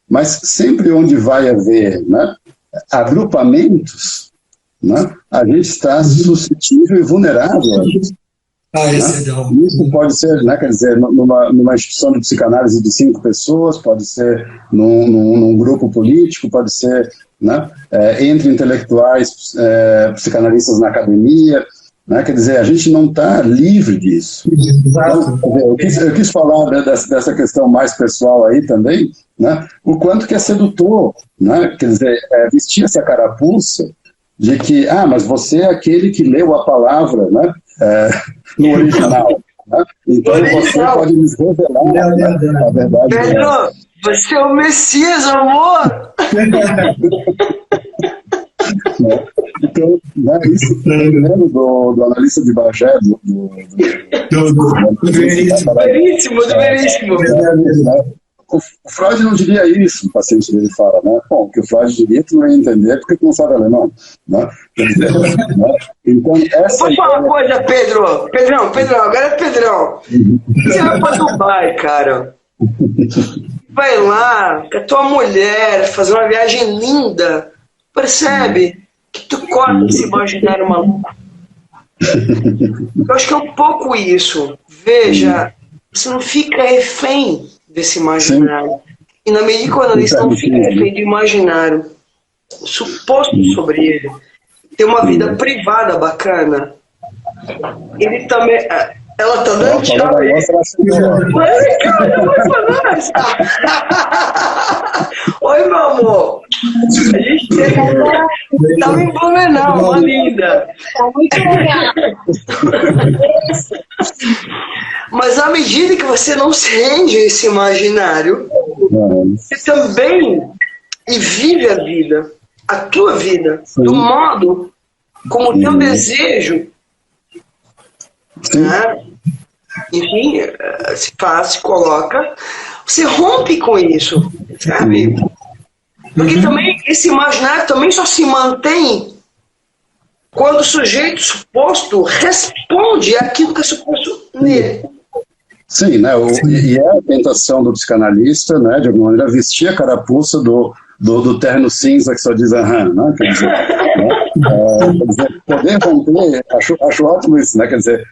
mas sempre onde vai haver, né, agrupamentos, né, a gente está suscetível e vulnerável a isso. Isso pode ser, né, quer dizer, numa instituição de psicanálise de 5 pessoas, pode ser num grupo político, pode ser, né, entre intelectuais, psicanalistas na academia, né, quer dizer, a gente não está livre disso. Então, eu quis falar, né, dessa questão mais pessoal aí também, né, o quanto que é sedutor, né, quer dizer, vestir essa carapuça de que, mas você é aquele que leu a palavra, né, no original. Né? Então você pode nos revelar, né, a verdade. Pedro, você é o Messias, amor! Então, né, isso do analista de Bagé, do Veríssimo. O Freud não diria isso, o paciente dele fala, né? Bom, o que o Freud diria, tu não ia entender porque tu não sabe alemão, né? Então, essa... Vou falar uma coisa, Pedro. Pedrão, agora é Pedrão. Você vai pra Dubai, cara. Vai lá com a tua mulher, fazer uma viagem linda. Percebe que tu corta esse imaginário maluco. Eu acho que é um pouco isso. Veja, você não fica refém desse imaginário. Sim. E na medida que o analista não fica refém do imaginário suposto sobre ele, ter uma vida privada bacana, ele também... Ela tá dando tchau aí. Ai, cara, oi, meu amor. A gente tem... Tá em Blumenau, uma linda. Tá muito legal. Mas à medida que você não se rende a esse imaginário, você também vive a vida, a tua vida, do modo como o teu desejo, né? Enfim, se coloca, você rompe com isso, sabe? Porque também esse imaginário também só se mantém quando o sujeito suposto responde àquilo que é suposto nele. Sim, né? E é a tentação do psicanalista, né, de alguma maneira, vestir a carapuça do terno cinza que só diz aham, né? Quer dizer, poder romper, acho ótimo isso, né? Quer dizer,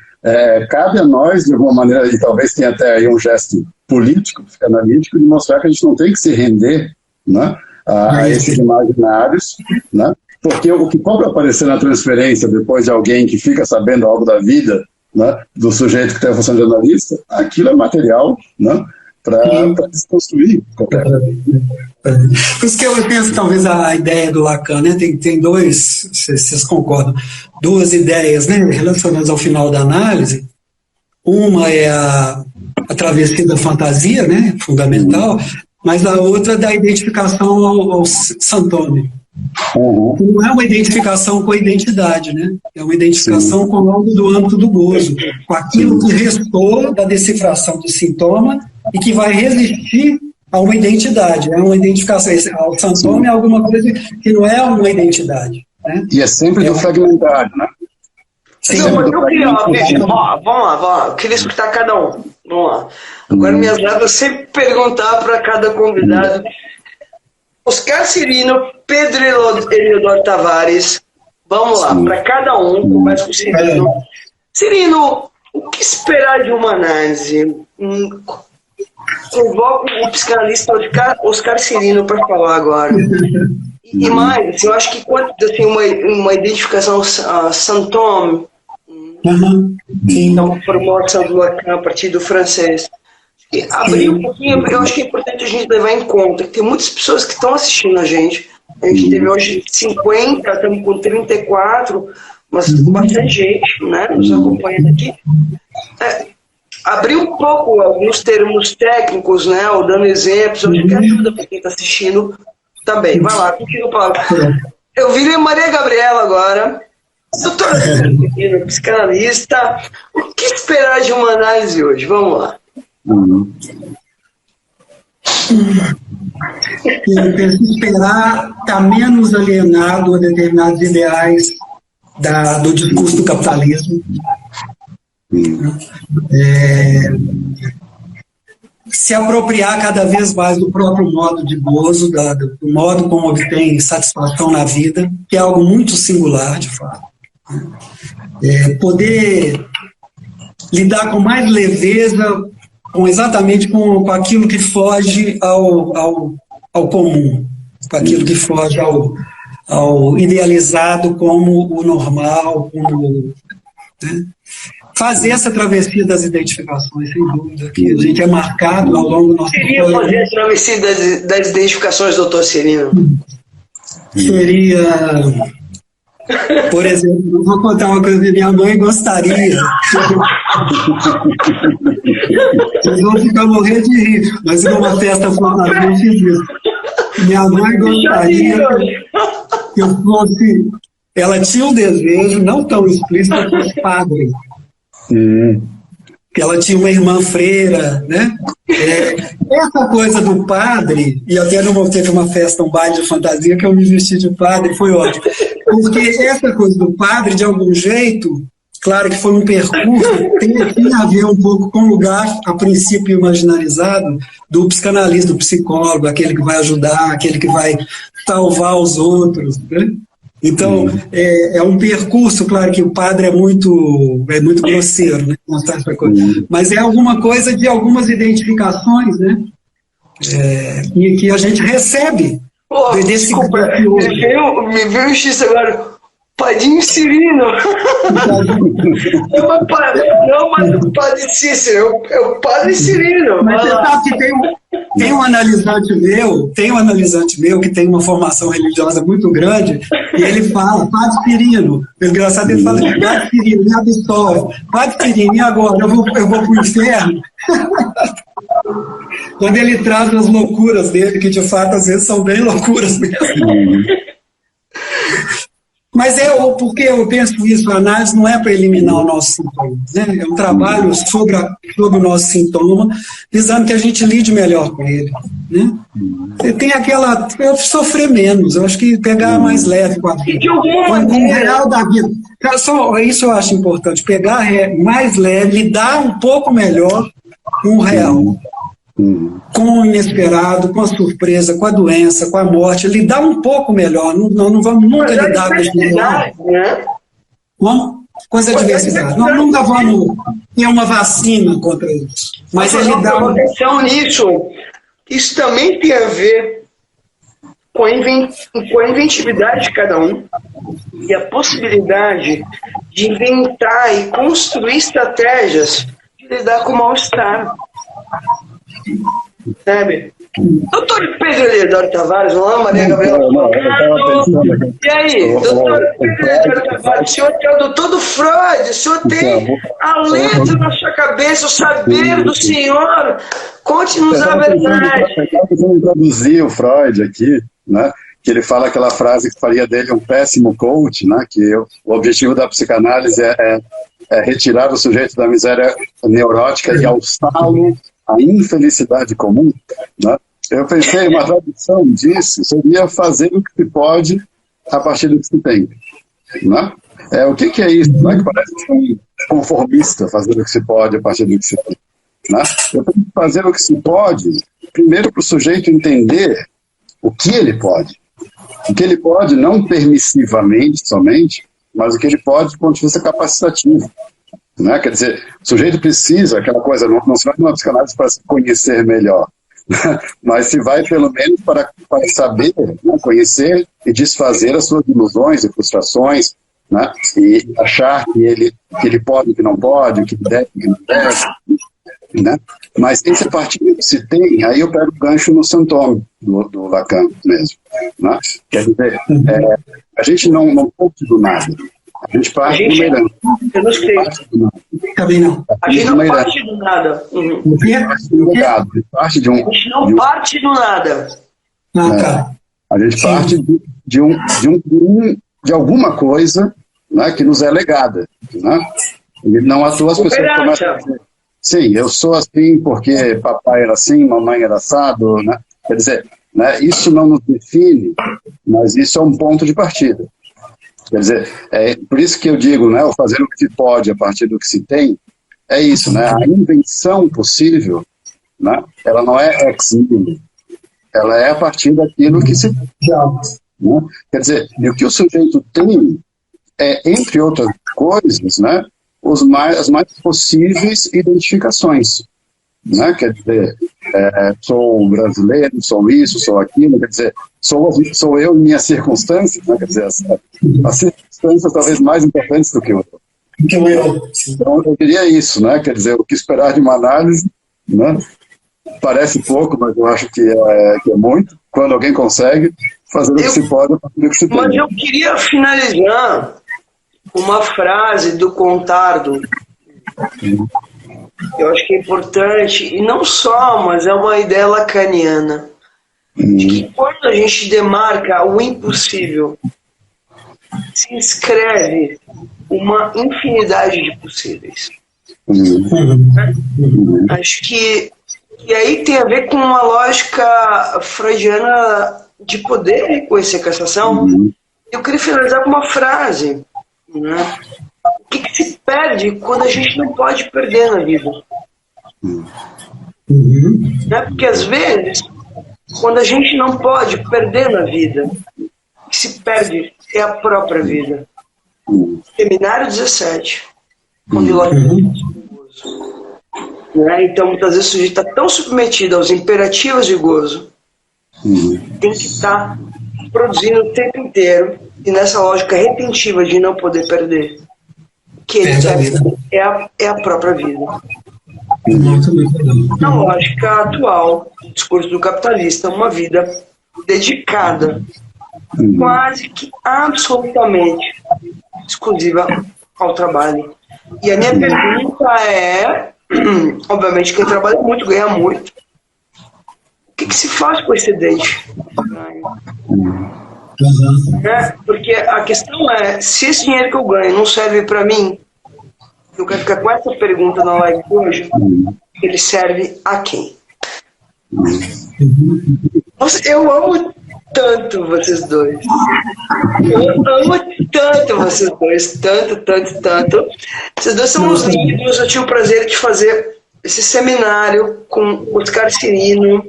cabe a nós, de alguma maneira, e talvez tenha até aí um gesto político, psicanalítico, de mostrar que a gente não tem que se render, né, a esses imaginários, né? Porque o que pode aparecer na transferência depois de alguém que fica sabendo algo da vida, né, do sujeito que tem a função de analista, aquilo é material, né, para desconstruir qualquer. Por isso que eu penso, talvez, a ideia do Lacan, né, tem dois, vocês concordam, duas ideias, né, relacionadas ao final da análise. Uma é a travessia da fantasia, né, fundamental, mas a outra é da identificação ao Santoni. Não é uma identificação com a identidade, né? É uma identificação com algo do âmbito do gozo, com aquilo que restou da decifração do sintoma e que vai resistir a uma identidade. É uma identificação. O Santoni é alguma coisa que não é uma identidade. Né? E é sempre do fragmentário, né? Sim, vamos lá. Eu queria escutar cada um. Vamos lá. Agora, minhas dadas, eu sempre perguntar para cada convidado. Oscar Cirino, Pedro Eliodoro Tavares, vamos lá, para cada um, começa com o Cirino. Cirino, o que esperar de uma análise? Convoco o psicanalista Oscar Cirino para falar agora. E mais, assim, eu acho que quando tem uma identificação Santome, então, promoção do Lacan a partir do francês. E abrir um pouquinho, eu acho que é importante a gente levar em conta que tem muitas pessoas que estão assistindo a gente A gente teve hoje 50, estamos com 34, mas bastante gente, né, nos acompanhando aqui. Abrir um pouco alguns termos técnicos, né, ou dando exemplos, eu acho que ajuda para quem está assistindo também. Vai lá, contigo, Paulo. Eu virei Maria Gabriela agora, doutora, psicanalista. O que esperar de uma análise hoje? Vamos lá. Eu penso esperar estar menos alienado a determinados ideais do discurso do capitalismo. Se apropriar cada vez mais do próprio modo de gozo, do modo como obtém satisfação na vida, que é algo muito singular, de fato. Poder lidar com mais leveza, exatamente com aquilo que foge ao comum, com aquilo que foge ao idealizado como o normal, né? Fazer essa travessia das identificações, sem dúvida, que a gente é marcado ao longo do nosso tempo. Seria fazer a travessia das identificações, doutor Cirino? Seria, por exemplo, eu vou contar uma coisa que minha mãe gostaria. Vocês vão ficar morrendo de rir, mas numa festa formatura eu fiz isso. Minha mãe gostaria que eu fosse... Ela tinha um desejo, não tão explícito, que eu fosse padre. Que ela tinha uma irmã freira, né? Essa coisa do padre, e até teve uma festa, um baile de fantasia que eu me vesti de padre, foi ótimo. Porque essa coisa do padre, de algum jeito, claro que foi um percurso, tem a ver um pouco com o lugar, a princípio imaginarizado, do psicanalista, do psicólogo, aquele que vai ajudar, aquele que vai salvar os outros, né? Então, é um percurso, claro que o padre é muito grosseiro, né? Mas é alguma coisa de algumas identificações, né? E que a gente recebe. Desculpa, me veio o X agora. Padinho Cirino. Não, mas o Padre Cícero, é o Padre Cirino. Mas você sabe que tem um analisante meu que tem uma formação religiosa muito grande, e ele fala, Padre Cirino. O engraçado, ele fala, Padre Cirino, me absolve. Padre Cirino, e agora? Eu vou para o inferno? Quando ele traz as loucuras dele, que de fato às vezes são bem loucuras mesmo. Mas porque eu penso isso, a análise não é para eliminar o nosso sintoma, né? É um trabalho sobre o nosso sintoma, visando que a gente lide melhor com ele, né? Você tem eu sofrer menos, eu acho que pegar mais leve com a vida, com o real da vida. Isso eu acho importante, pegar mais leve, lidar um pouco melhor com o real. Com o inesperado, com a surpresa, com a doença, com a morte, lidar um pouco melhor. Não vamos nunca lidar com isso melhor. Né? Com as adversidades. Nós nunca vamos ter uma vacina contra isso. Mas é lidar. Atenção nisso. Isso também tem a ver com a inventividade de cada um e a possibilidade de inventar e construir estratégias de lidar com o mal-estar. Sabe? Doutor Pedro Eleodoro Tavares, olá, Maria Gabriela. E aí, doutor Pedro Eleodoro Tavares, o senhor é o doutor do Freud, o senhor tem a letra na sua cabeça, o saber do senhor. Conte-nos a verdade. Eu introduzir o Freud aqui, né? Que ele fala aquela frase que faria dele um péssimo coach, né? Que o objetivo da psicanálise é retirar o sujeito da miséria neurótica e alçá-lo à infelicidade comum, né? Eu pensei, uma tradução disso seria fazer o que se pode a partir do que se tem, né? O que é isso? Não é que parece um conformista fazer o que se pode a partir do que se tem, né? Eu tenho que fazer o que se pode, primeiro para o sujeito entender o que ele pode. O que ele pode, não permissivamente somente, mas o que ele pode do ponto de vista capacitativo. Né? Quer dizer, o sujeito precisa, aquela coisa, não se vai numa psicanálise para se conhecer melhor, mas se vai pelo menos para saber, né? Conhecer e desfazer as suas ilusões e frustrações, né? E achar que ele pode, que não pode, que deve, que não deve. né? Mas esse partido que se tem, aí eu pego o gancho no Santoro, do Lacan mesmo. Né? Quer dizer, a gente não parte do nada. A gente parte de uma herança. Eu não sei. Também não. A gente não parte do nada. Parte de um. A gente não parte do nada. Tá. A gente parte de alguma coisa, né, que nos é legada. Né? E não à toa as pessoas começam a dizer, sim, eu sou assim porque papai era assim, mamãe era assado. Né? Quer dizer, né, isso não nos define, mas isso é um ponto de partida. Quer dizer, por isso que eu digo, né, o fazer o que se pode a partir do que se tem, é isso, né? A invenção possível, né, ela não é ex nihilo, ela é a partir daquilo que se tem. Né? Quer dizer, e o que o sujeito tem é, entre outras coisas, né, as mais possíveis identificações. Né? Quer dizer, sou brasileiro, sou isso, sou aquilo, quer dizer, sou eu em minhas circunstâncias, né? Quer dizer, as circunstâncias talvez mais importantes do que o outro. Então, eu diria isso, né? Quer dizer, o que esperar de uma análise, né? Parece pouco, mas eu acho que é muito, quando alguém consegue fazer o que se pode a partir do que se tem. Mas eu queria finalizar com uma frase do Contardo. Eu acho que é importante, e não só, mas é uma ideia lacaniana, de que quando a gente demarca o impossível, se inscreve uma infinidade de possíveis. Acho que aí tem a ver com uma lógica freudiana de poder reconhecer cassação. Eu queria finalizar com uma frase, né? O que se perde quando a gente não pode perder na vida? Né? Porque às vezes, quando a gente não pode perder na vida, o que se perde é a própria vida. Seminário 17, onde lá né? Então, muitas vezes o sujeito está tão submetido aos imperativos de gozo, tem que estar produzindo o tempo inteiro, e nessa lógica retentiva de não poder perder, que ele é a própria vida. Na lógica atual, o discurso do capitalista, uma vida dedicada, quase que absolutamente exclusiva ao trabalho. E a minha pergunta é, obviamente quem trabalha muito ganha muito, o que se faz com esse excedente? Porque a questão é, se esse dinheiro que eu ganho não serve para mim, eu quero ficar com essa pergunta na live hoje, ele serve a quem? Nossa, eu amo tanto vocês dois. Eu amo tanto vocês dois, tanto. Vocês dois são os lindos. Eu tive o prazer de fazer esse seminário com Oscar Cirino,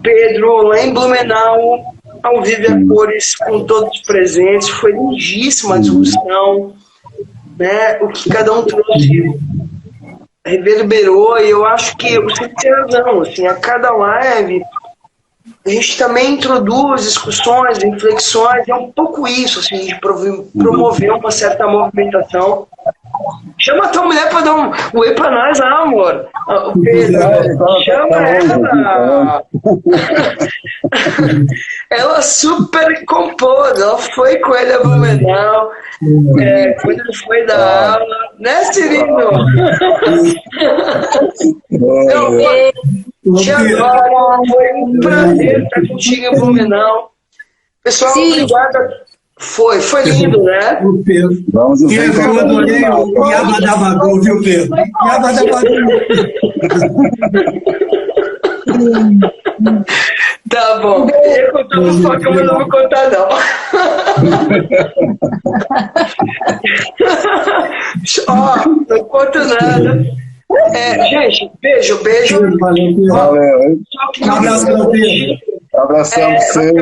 Pedro, lá em Blumenau, ao vivo e a cores, com todos os presentes. Foi lindíssima a discussão, né? O que cada um trouxe reverberou, e eu acho que você tem razão, assim, a cada live a gente também introduz discussões, reflexões, é um pouco isso, assim, de promover uma certa movimentação. Chama a tua mulher para dar um oi para nós, amor. O Pedro, chama ela. Ela super compôs, ela foi com ele a Blumenau, quando ele foi dar aula, né, Cirino? Agora foi um prazer estar contigo em Blumenau. Pessoal, obrigada. Foi lindo, né? Vamos ver. Eu adorei o Yabadabadu, viu, Pedro? Yabadabadu. Tá bom. Eu ia contar uma fofoca, mas não vou contar, não. Não conto nada. Gente, beijo. Valeu. Um abraço, Pedro. Abração pra você.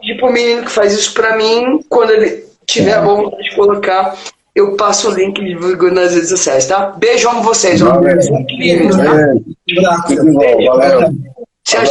Pedir pro menino que faz isso pra mim, quando ele tiver a vontade de colocar, eu passo o link e divulgo nas redes sociais, tá? Beijo, amo vocês. Incríveis, tá? Valeu. Tchau.